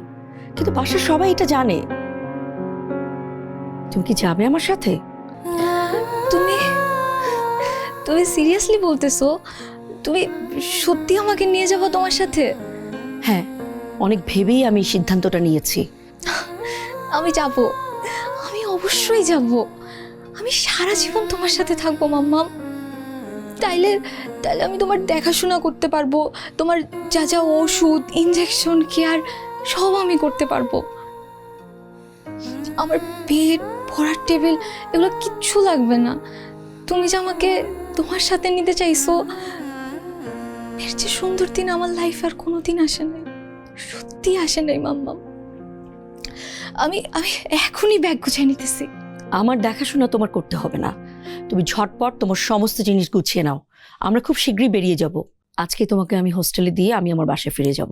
কিন্তু বাসার সবাই এটা জানে। তুমি কি যাবে আমার সাথে? তুমি তুমি সিরিয়াসলি বলতেছো? তুমি সত্যি আমাকে নিয়ে যাবো তোমার সাথে? হ্যাঁ, অনেক ভেবেই আমি এই সিদ্ধান্তটা নিয়েছি। আমি যাব, আমি অবশ্যই যাব। আমি সারা জীবন তোমার সাথে থাকবো মাম্মাম। তাইলে তাইলে আমি তোমার দেখাশোনা করতে পারবো, তোমার যা যা ওষুধ, ইনজেকশন, কেয়ার সব আমি করতে পারবো। আমার বেড, পড়ার টেবিল এগুলো কিচ্ছু লাগবে না। তুমি যে আমাকে তোমার সাথে নিতে চাইছো, এর যে সুন্দর দিন আমার লাইফ আর কোনোদিন আসে নাই, সত্যি আসে নাই মাম্মাম। আমি আমি এখনই ব্যাগ গুছিয়ে নিতেছি। আমার দেখাশোনা তোমার করতে হবে না, তুমি ঝটপট তোমার সমস্ত জিনিস গুছিয়ে নাও। আমরা খুব শীঘ্রই বেরিয়ে যাব। আজকে তোমাকে আমি হোস্টেলে দিয়ে আমি আমার বাসায় ফিরে যাব।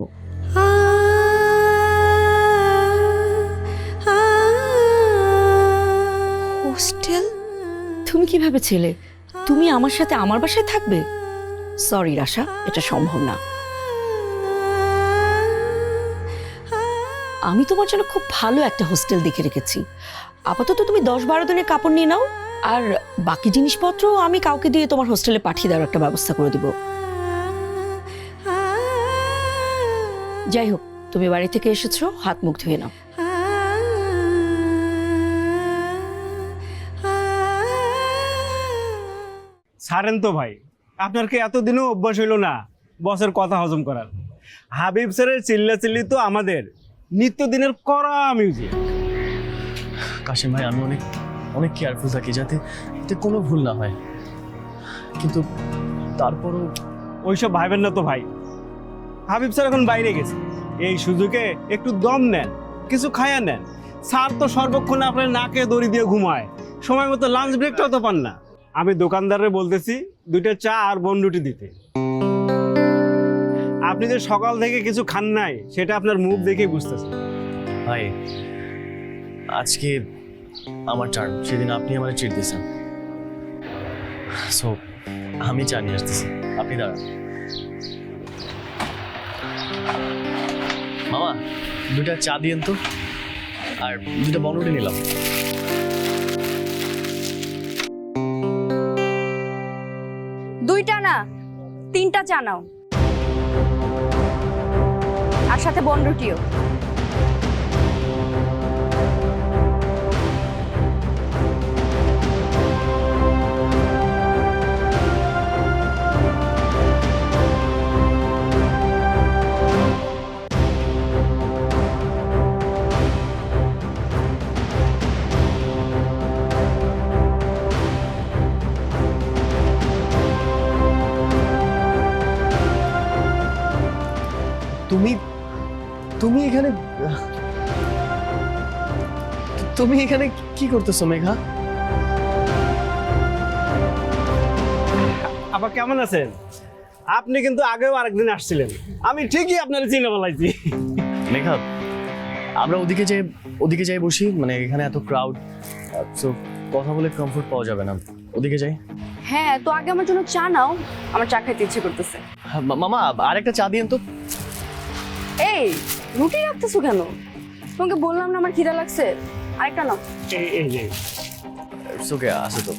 হোস্টেল? তুমি কি ভেবেছিলে তুমি আমার সাথে আমার বাসায় থাকবে? সরি রাশা, এটা সম্ভব না। আমি তোমার জন্য খুব ভালো একটা হোস্টেল দেখে রেখেছি। আপাতত তুমি 10-12 দিনের কাপড় নিয়ে নাও, আর বাকি জিনিসপত্র আমি কাউকে দিয়ে তোমার হোস্টেলে পাঠিয়ে দেওয়ার একটা ব্যবস্থা করে দিব। যাই হোক, তুমি বাড়ি থেকে এসেছো, হাত মুখ ধুয়ে নাও। ছাড়েন তো ভাই, আপনার কি এতদিনও অভ্যাস হইল না বসের কথা হজম করার? হাবিব স্যারের চিল্লাচিল্লি তো আমাদের নিত্যদিনের করা মিউজিক। কাশিম ভাই, আমি অনেক অনেক কেয়ারফুল থাকি যাতে এতে কোনো ভুল না হয়, কিন্তু তারপরও ওইসব ভাইবেন না তো ভাই। হাবিব স্যার এখন বাইরে গেছে, এই সুযোগে একটু দম নেন, কিছু খায়া নেন। স্যার তো সর্বক্ষণ আপনার নাকে দড়ি দিয়ে ঘুমায়, সময় মতো লাঞ্চ ব্রেকটাও তো পান না। আমি দোকানদারে বলতেছি 2টা চা আর বনরুটি দিতে। আপনি যে সকাল থেকে কিছু খান নাই সেটা আপনার মুখ দেখে বুঝতেছেন। ভাই, আজকে আমার টার্ন, সেদিন আপনি আমার ট্রিট দিয়েছেন। সো আমি চা নিয়ে আসতেছি, আপনি দাঁড়ান। মামা, 2টা চা দিয়েন তো, আর 2টা বনরুটি নিলাম। দুইটা না, 3টা চা নাও, আর সাথে বনরুটিও। তুমি তুমি এখানে তুমি এখানে কি করতেছো মেঘা? আবার কেমন আছেন? আপনি কিন্তু আগেও আরেকদিন আসছিলেন, আমি ঠিকই আপনার চিনে বলাইছি। মেঘা, আমরা ওদিকে যাই বসি, মানে এখানে এত ক্রাউড, সো কথা বলে কমফোর্ট পাওয়া যাবে না। ওদিকে যাই। হ্যাঁ, তো আগে আমার জন্য চা নাও, আমার চা খেতে ইচ্ছে করতেছে। মামা, আরেকটা চা দিয়েন তো। এই, রুটি রাখতেছো কেন? তোমাকে বললাম না আমার খিদা লাগছে, আরেকটা নাও। ওকে, আসো তো।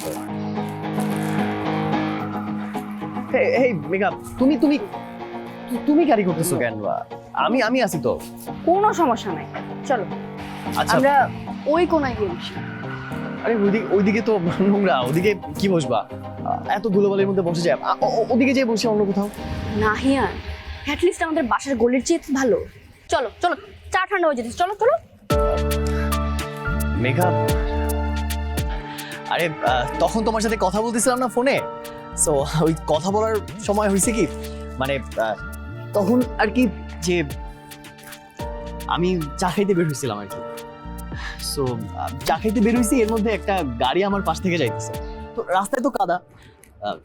এই মেঘা, তুমি তুমি তুমি ক্যারি করতেছো কেন? আমি আসি তো। কোনো সমস্যা নাই, চলো আচ্ছা, আমরা ওই কোনায় গিয়ে বসি। আরে ওইদিকে তো নোংরা, ওদিকে কি বসবা? এত ধুলোবালির মধ্যে বসে যায়, ওদিকে যেয়ে বসে অন্য কোথাও। নাহিয়ান, অ্যাটলিস্ট আমাদের বাসার গলির চেয়ে ভালো। চলো চলো, চা ঠান্ডা হয়ে যেতে, চলো চলো। মেঘা, আরে তখন তোমার সাথে কথা বলতেছিলাম না ফোনে, সো ওই কথা বলার সময় হয়েছে কি, মানে তখন আর কি, যে আমি চা খাইতে বের হয়েছিলাম আর কি। সো চা খাইতে বের হয়েছি, এর মধ্যে একটা গাড়ি আমার পাশ থেকে যাইতেছে। তো রাস্তায় তো কাদা,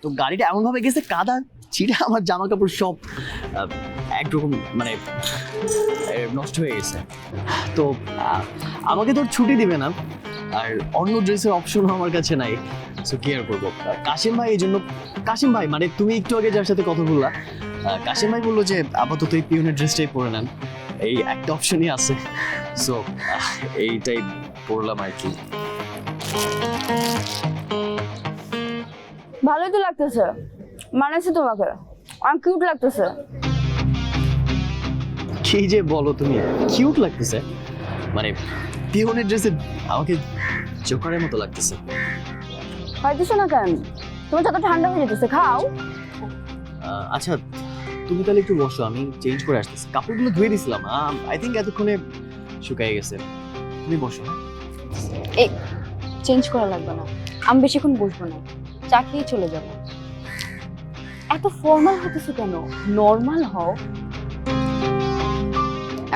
তো গাড়িটা এমনভাবে গেছে কাদা ছিঁড়ে আমার জামা কাপড় সব একরকম মানে নষ্ট হয়ে গেছে। তো আমাকে তো ছুটি দিবে না, আর অন্য ড্রেসের অপশনও আমার কাছে নাই। সো কি আর করবো। কাশিম ভাই এই জন্য, কাশিম ভাই মানে তুমি একটু আগে যার সাথে কথা বললা, কাশিম ভাই বললো যে আপাতত এই পিওনের ড্রেসটাই পরে নেন, এই একটা অপশনই আছে। সো এইটাই পরলাম আর কি। ভালোই তো লাগতেছে, মানেছে তোমাকে, অনেক কিউট লাগতেছে। কি যে বলো তুমি, কিউট লাগতেছে মানে পিওনের ড্রেসে আমাকে জোকারের মতো লাগতেছে। খাইতেছো না কেন? তোমার যত ঠান্ডা হয়ে যেতেছে, খাও। আচ্ছা তুমি তাহলে একটু বসো, আমি চেঞ্জ করে আসতেছি। কাপড়গুলো ধুয়ে দিছিলাম, আই থিঙ্ক এতক্ষণে শুকাই গেছে। তুমি বসো। এই চেঞ্জ করা লাগবে না, আমি বেশিক্ষণ বসবো না, চা খেয়ে চলে যাবো। এত ফর্মাল হতেছো কেন? নর্মাল হও।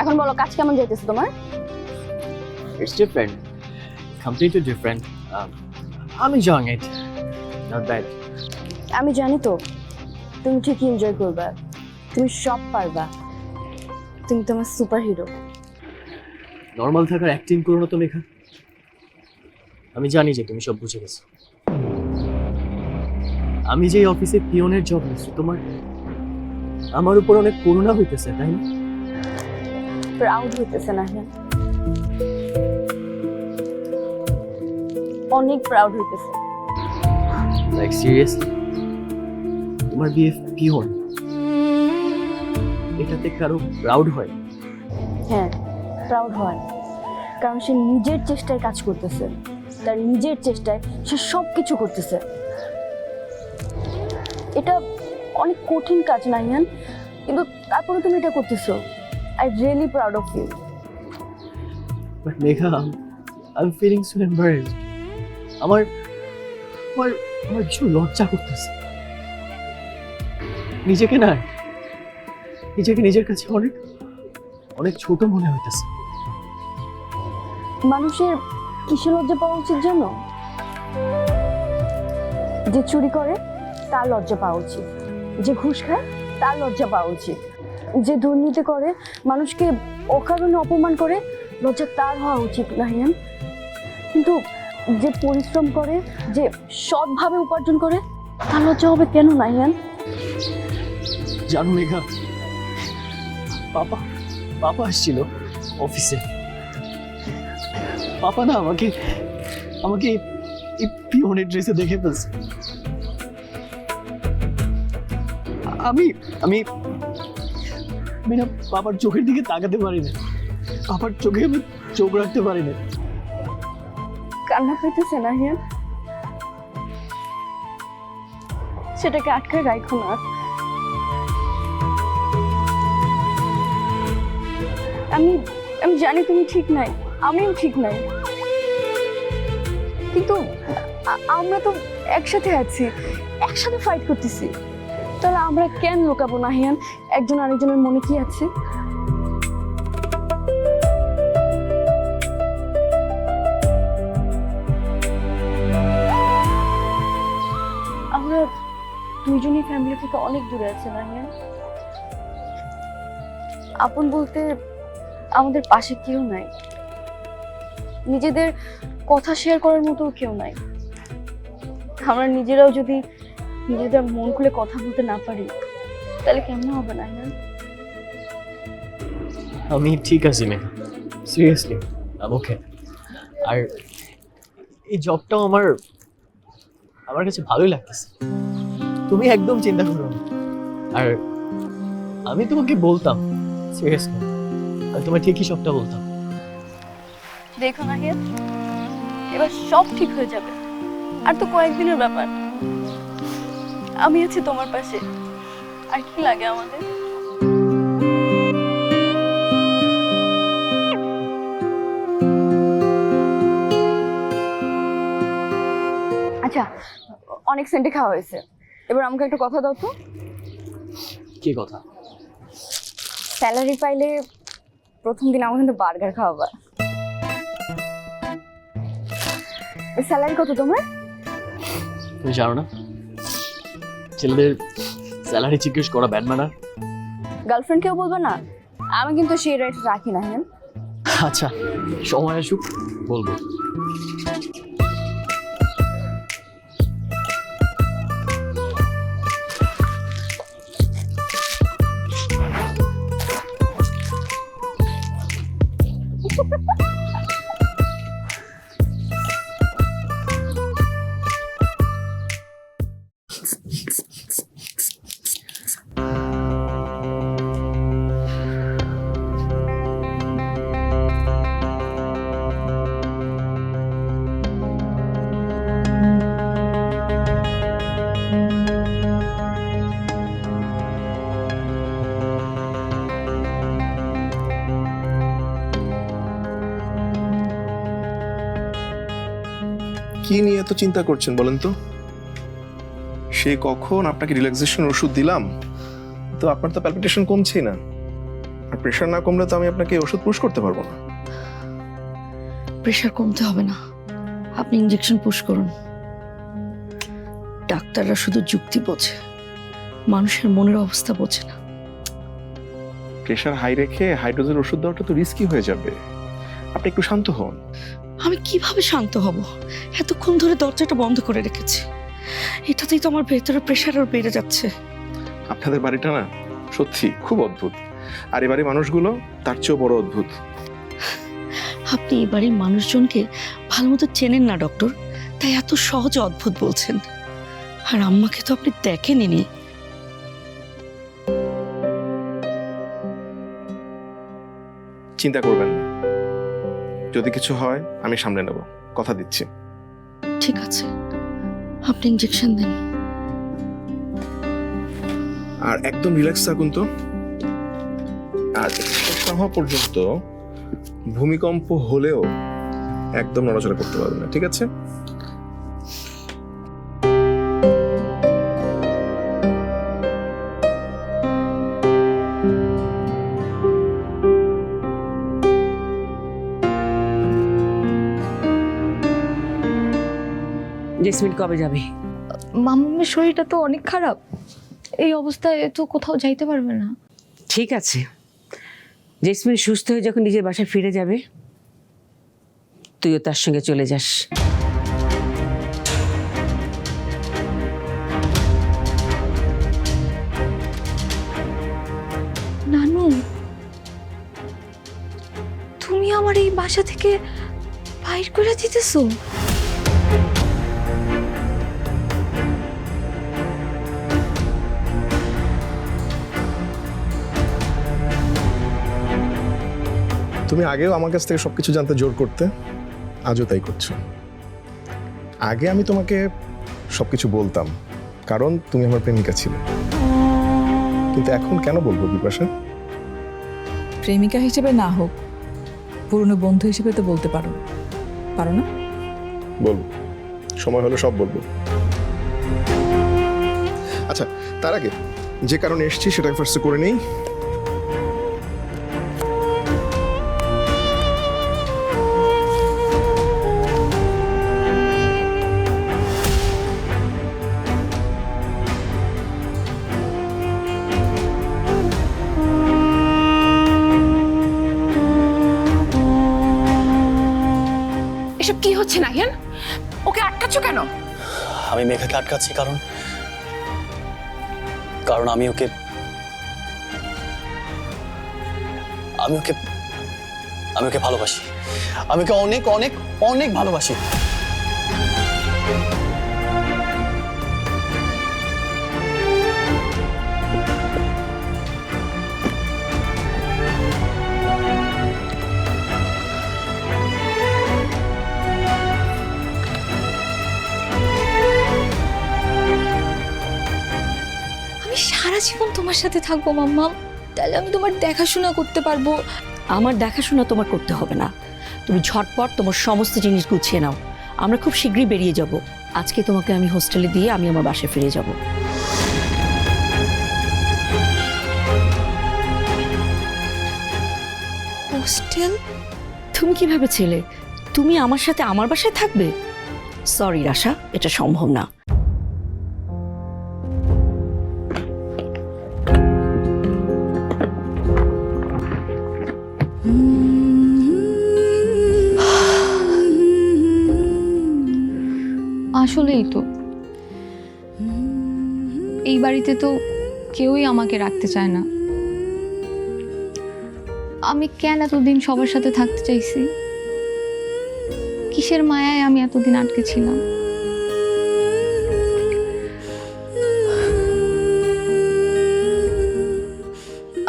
এখন বলো কাজ কেমন যাইতেছে তোমার? It's different, completely different. আমি enjoying it, not bad. আমি জানি তো তুমি ঠিকই এনজয় করবা, তুমি সব পারবা, তুমি তোমার সুপার হিরো। নর্মাল থাকার অ্যাক্টিং করো না তো মেঘা, আমি জানি যে তুমি সব বুঝে গেছো। আমি যে অফিসে পিওনের জব নিচ্ছি, তোমার আমার উপর অনেক করুণা হইতেছে, তাই না? প্রাউড হইতেছে না? হ্যাঁ, অনেক প্রাউড হইতেছে। লাইক সিরিয়াসলি তোমার বিয়ে পিওন, এটাতে কারো প্রাউড হয়? হ্যাঁ, প্রাউড হয়, কারণ সে নিজের চেষ্টায় কাজ করতেছে, তার নিজের চেষ্টায় সে সব কিছু করতেছে। এটা অনেক কঠিন কাজ নাহিয়ান, কিন্তু তারপরে তুমি এটা করতেছো। I really proud of you. But Megha, I am feeling so embarrassed. আমার আমার আমার ভীষণ লজ্জা করতেছে নিজেকে, না নিজেকে নিজের কাছে অনেক অনেক ছোট মনে হইতেছে। মানুষের কিসে লজ্জা পাওয়া উচিত জানো? যে চুরি করে তার লজ্জা পাওয়া উচিত, যে ঘুষ খায় তার লজ্জা পাওয়া উচিত, যে দুর্নীতি করে, মানুষকে অকারণে অপমান করে, লজ্জা তার হওয়া উচিত নাহিয়ান। কিন্তু যে পরিশ্রম করে, যে সৎভাবে উপার্জন করে, তার লজ্জা হবে কেন নাহিয়ান? জানো মেঘা, পাপা আসছিল অফিসে। পাপা না আমাকে এই পিওনের ড্রেসে দেখে ফেলছে। আমি আমি আমি না বাবার চোখের দিকে তাকাতে পারি না, বাবার চোখে আমি চোখ রাখতে পারি না। কান্না পেতেছে নাহিয়ান, সেটাকে আটকায় রাখো না। আমি আমি জানি তুমি ঠিক নাই, আমিও ঠিক নাই, কিন্তু আমরা তো একসাথে আছি, একসাথে ফাইট করতেছি। তাহলে আমরা কেন লুকাবো নাহিয়ান একজন আরেকজনের মনে কি আছে? আমরা দুইজনই ফ্যামিলি থেকে অনেক দূরে আছে নাহিয়ান। আপন বলতে আমাদের পাশে কেউ নাই, নিজেদের কথা শেয়ার করার মতো কেউ নাই। আমরা নিজেরাও যদি নিজেদের মন খুলে কথা বলতে না পারি, তাহলে কেমন হবে না? আমি ঠিক আছি মেঘা, সিরিয়াসলি ওকে। আর এই জবটাও আমার কাছে ভালোই লাগতেছে, তুমি একদম চিন্তা করো না। আর আমি তোমাকে বলতাম, সিরিয়াসলি আমি তোমার ঠিকই সবটা বলতাম। দেখো না হিয়া, এবার সব ঠিক হয়ে যাবে, আর তো কয়েকদিনের ব্যাপার। আমি আছি তোমার পাশে, আর কি লাগে আমাদের? আচ্ছা, অনেক সেন্টে খাওয়া হয়েছে, এবার আমাকে একটা কথা দাও তো। কি কথা? স্যালারি পাইলে প্রথম দিন আমাকে কিন্তু বার্গার খাওয়াবা। স্যালারি কত তোমার? তুমি জানো না ছেলেদের স্যালারি জিজ্ঞেস করা ব্যাড ম্যানার। গার্লফ্রেন্ডকেও বলবো না? আমি কিন্তু সেই রাইট রাখি না। হ্যাঁ আচ্ছা, সময় আসুক বলবো। কি নিয়ে এত চিন্তা করছেন বলেন তো? সে কখন আপনাকে রিল্যাক্সেশন ওষুধ দিলাম, তো আপনার তো প্যালপিটেশন কমছেই না, আর প্রেশার না কমলে তো আমি আপনাকে ওষুধ পুশ করতে পারবো না। প্রেশার কমতে হবে না, আপনি ইঞ্জেকশন পুশ করুন। ডাক্তাররা শুধু যুক্তি বোঝে, মানুষের মনের অবস্থা বোঝে না। প্রেশার হাই রেখে হাই ডোজের ওষুধ দেওয়াটা তো রিস্কি হয়ে যাবে, আপনি একটু শান্ত হন। আমি কিভাবে শান্ত হব? এতক্ষণ ধরে দরজাটা বন্ধ করে রেখেছি, এটাতেই তো আমার ভেতরে প্রেশার আর বেড়ে যাচ্ছে। আপনাদের বাড়িটা না সত্যি খুব অদ্ভুত, আর এ বাড়ির মানুষগুলো তার চেয়েও বড় অদ্ভুত। আপনি এই বাড়ির মানুষজনকে ভালো মতো চেনেন না ডক্টর, তাই এত সহজে অদ্ভুত বলছেন। আর আম্মাকে তো আপনি দেখেননি। চিন্তা করবেন না, যদি কিছু হয় আমি সামলে নেব, কথা দিচ্ছি। ঠিক আছে, আপনি ইঞ্জেকশন দেন। আর একদম রিল্যাক্স থাকুন তো, আর শেষ না হওয়া পর্যন্ত ভূমিকম্প হলেও একদম নড়াচড়া করতে পারবেন না, ঠিক আছে? জেসমিন কবে যাবে? মাম্মামের শরীরটা তো অনেক খারাপ, এই অবস্থায় তো কোথাও যাইতে পারবে না। ঠিক আছে, জেসমিন সুস্থ হয়ে যখন নিজের বাসায় ফিরে যাবে, তুইও তার সঙ্গে চলে যাস। নানু, তুমি আমার এই বাসা থেকে বাইর করে দিতেছো? তুমি আগেও আমার কাছ থেকে সবকিছু জানতে জোর করতে, আজও তাই করছো। আগে আমি তোমাকে সবকিছু বলতাম কারণ তুমি আমার প্রেমিকা ছিলে, কিন্তু এখন কেন বলবো বিপাশা? প্রেমিকা হিসেবে না হোক, পুরনো বন্ধু হিসেবে তো বলতে পারো, পারো না? বলবো, সময় হলে সব বলবো। আচ্ছা, তার আগে যে কারণে এসেছি সেটা ফার্স্ট করে নেই। এসব কি হচ্ছে নাহিয়ান? ওকে আটকাচ্ছ কেন? আমি মেঘাকে আটকাচ্ছি কারণ আমি ওকে ভালোবাসি। আমি ওকে অনেক অনেক অনেক ভালোবাসি। আমি সারা জীবন তোমার সাথে থাকবো মাম্মাম, তাহলে আমি তোমার দেখাশোনা করতে পারবো। আমার দেখাশোনা তোমার করতে হবে না, তুমি ঝটপট তোমার সমস্ত জিনিস গুছিয়ে নাও, আমরা খুব শীঘ্রই বেরিয়ে যাব। আজকে তোমাকে আমি হোস্টেলে দিয়ে আমি আমার বাসায় ফিরে যাব। হোস্টেল? তুমি কি ভেবেছিলে তুমি আমার সাথে আমার বাসায় থাকবে? সরি রাশা, এটা সম্ভব না। আসলেই তো এই বাড়িতে তো কেউই আমাকে রাখতে চায় না। আমি কেন এতদিন সবার সাথে থাকতে চাইছি? কিসের মায়ায় আমি এতদিন আটকে ছিলাম?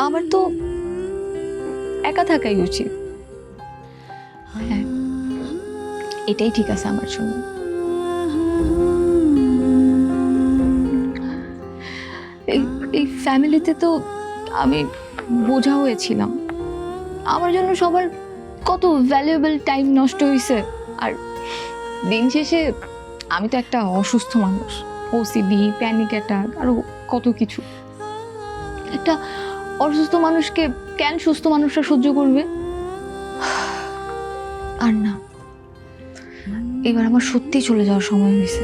আমার তো একা থাকাই উচিত। হ্যাঁ, এটাই ঠিক আছে আমার জন্য। এই ফ্যামিলিতে তো আমি বোঝা হয়েছিলাম। আমার জন্য সবার কত ভ্যালুয়েবল টাইম নষ্ট হয়েছে, আর দিন শেষে আমি তো একটা অসুস্থ মানুষ, ওসিডি, প্যানিক অ্যাটাক, আরও কত কিছু। একটা অসুস্থ মানুষকে কেন সুস্থ মানুষরা সহ্য করবে? আর না, এবার আমার সত্যিই চলে যাওয়ার সময় হয়েছে।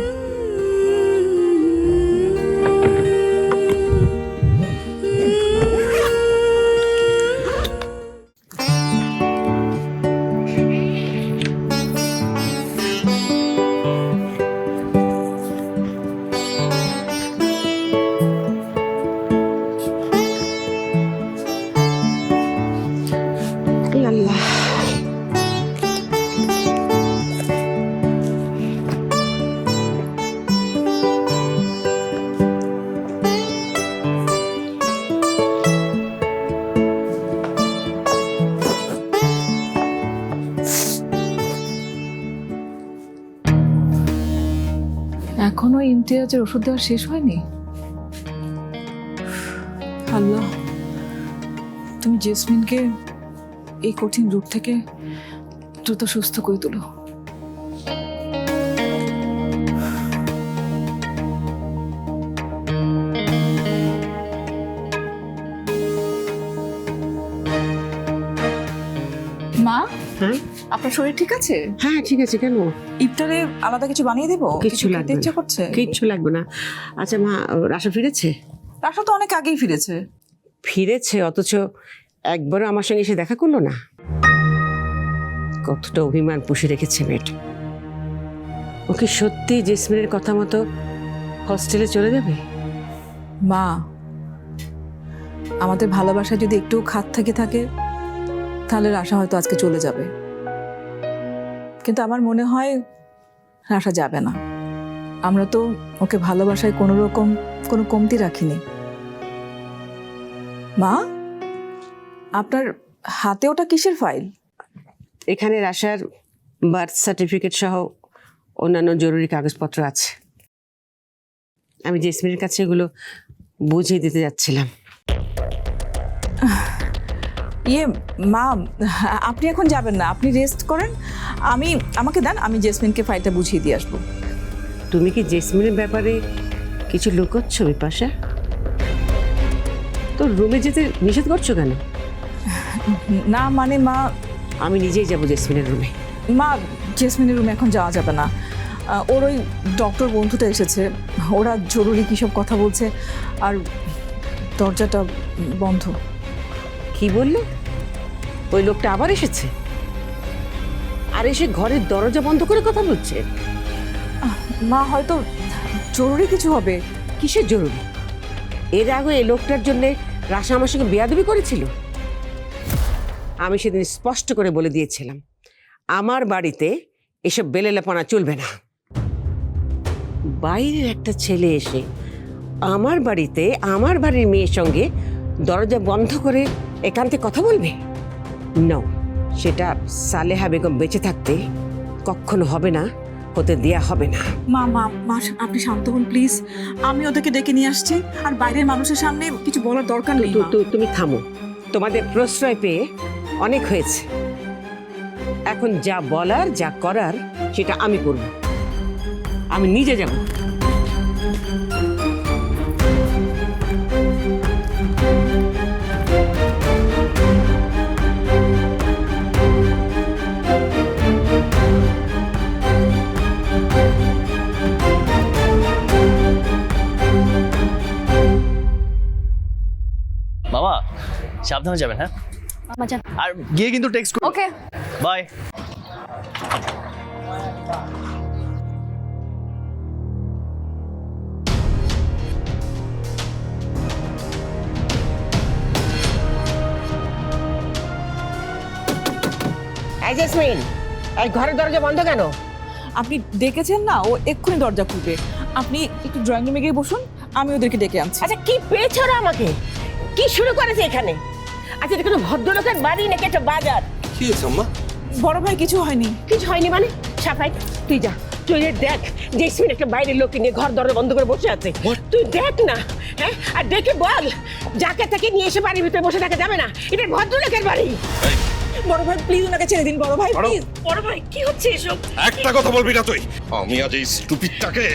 এখনো ইমতিয়াজের ওষুধ দেওয়া শেষ হয়নি? আল্লাহ, তুমি জেসমিনকে এই কঠিন রূপ থেকে দ্রুত সুস্থ করে তুলো। মা, আপনার শরীর ঠিক আছে? হ্যাঁ ঠিক আছে। কেন? ইফতারে আলাদা কিছু বানিয়ে দেবো? কিচ্ছু লাগবে না। ইচ্ছা করছে? কিচ্ছু লাগবে না। আচ্ছা মা, রাশা ফিরেছে? রাশা তো অনেক আগেই ফিরেছে। ফিরেছে অথচ একবারও আমার সঙ্গে এসে দেখা করলো না। কতটা অভিমান পুষে রেখেছে মেয়েটা। ওকে সত্যি জেসমিনের কথা মতো হস্টেলে চলে যাবে? মা, আমাদের ভালোবাসা যদি একটু খাত থেকে থাকে তাহলে রাশা হয়তো আজকে চলে যাবে, কিন্তু আমার মনে হয় রাশা যাবে না। আমরা তো ওকে ভালোবাসায় কোনো রকম কোনো কমতি রাখিনি। মা, আপনার হাতে ওটা কিসের ফাইল? এখানে রাশার বার্থ সার্টিফিকেট সহ অন্যান্য জরুরি কাগজপত্র আছে। আমি জেসমিনের কাছে এগুলো বুঝিয়ে দিতে যাচ্ছিলাম। ইয়ে মা, আপনি এখন যাবেন না, আপনি রেস্ট করেন। আমাকে দেন, আমি জেসমিনকে ফাইলটা বুঝিয়ে দিয়ে আসবো। তুমি কি জেসমিনের ব্যাপারে কিছু লুকোচ্ছ বিপাশা? তো রুমে যেতে নিষেধ করছো কেন? না মানে মা, আমি নিজেই যাব জেসমিনের রুমে। মা, জেসমিনের রুমে এখন যাওয়া যাবে না। ওর ওই ডক্টর বন্ধুটা এসেছে, ওরা জরুরি কী সব কথা বলছে, আর দরজাটা বন্ধ। কি বললে? ওই লোকটা আবার এসেছে আর এসে ঘরের দরজা বন্ধ করে কথা বলছে? মা, হয়তো জরুরি কিছু হবে। কিসের জরুরি? এর আগে এই লোকটার জন্য রাশা আমার সঙ্গে বেয়াদবি করেছিল। আমি সেদিন স্পষ্ট করে বলে দিয়েছিলাম আমার বাড়িতে এসব বেলেলাপনা চলবে না। বাইরের একটা ছেলে এসে আমার বাড়িতে আমার বাড়ির মেয়ের সঙ্গে দরজা বন্ধ করে একান্তে কথা বলবে? নাও, সেটা সালেহা বেগম বেঁচে থাকতে কখনো হবে না, হতে দেয়া হবে না। মা মা মা, আপনি শান্ত হন প্লিজ। আমি ওদেরকে ডেকে নিয়ে আসছি, আর বাইরের মানুষের সামনে কিছু বলার দরকার নেই। তুমি থামো, তোমাদের প্রশ্রয় পেয়ে অনেক হয়েছে। এখন যা বলার যা করার সেটা আমি করব। আমি নিজে যাব। বাবা সাবধানে যাবেন। হ্যাঁ আর গিয়ে কিন্তু টেক্সট করুন। ওকে, বাই। জেসমিন, এই ঘরের দরজা বন্ধ কেন? আপনি ডেকেছেন না, ও এক্ষুনি দরজা খুলবে। আপনি একটু ড্রয়িং রুমে গিয়ে বসুন, আমি ওদেরকে ডেকে আনছি। আচ্ছা, কি পেয়েছো না আমাকে? কি শুরু করেছে এখানে? আচ্ছা, এটা কোনো ভদ্রলোকের বাড়ি নাকি একটা বাজার? কি হয়েছে আম্মা? বড় ভাই, কিছু হয়নি। কিছু হয়নি মানে? সাফাই, তুই যা, তুই দেখ জেসমিন একটা বাইরের লোককে নিয়ে ঘর দরজা বন্ধ করে বসে আছে। তুই দেখ না, হ্যাঁ, আর দেখে বল যাকে তাকে নিয়ে এসে বাড়ির ভিতরে বসে থাকা যাবে না। এটা ভদ্রলোকের বাড়ি। বড় ভাই প্লিজ ওনাকে ছেড়ে দিন বড় ভাই প্লিজ বড় ভাই কি হচ্ছে এসব একটা কথা বলবি না তুই। আমি আজ এই স্টুপিডটাকে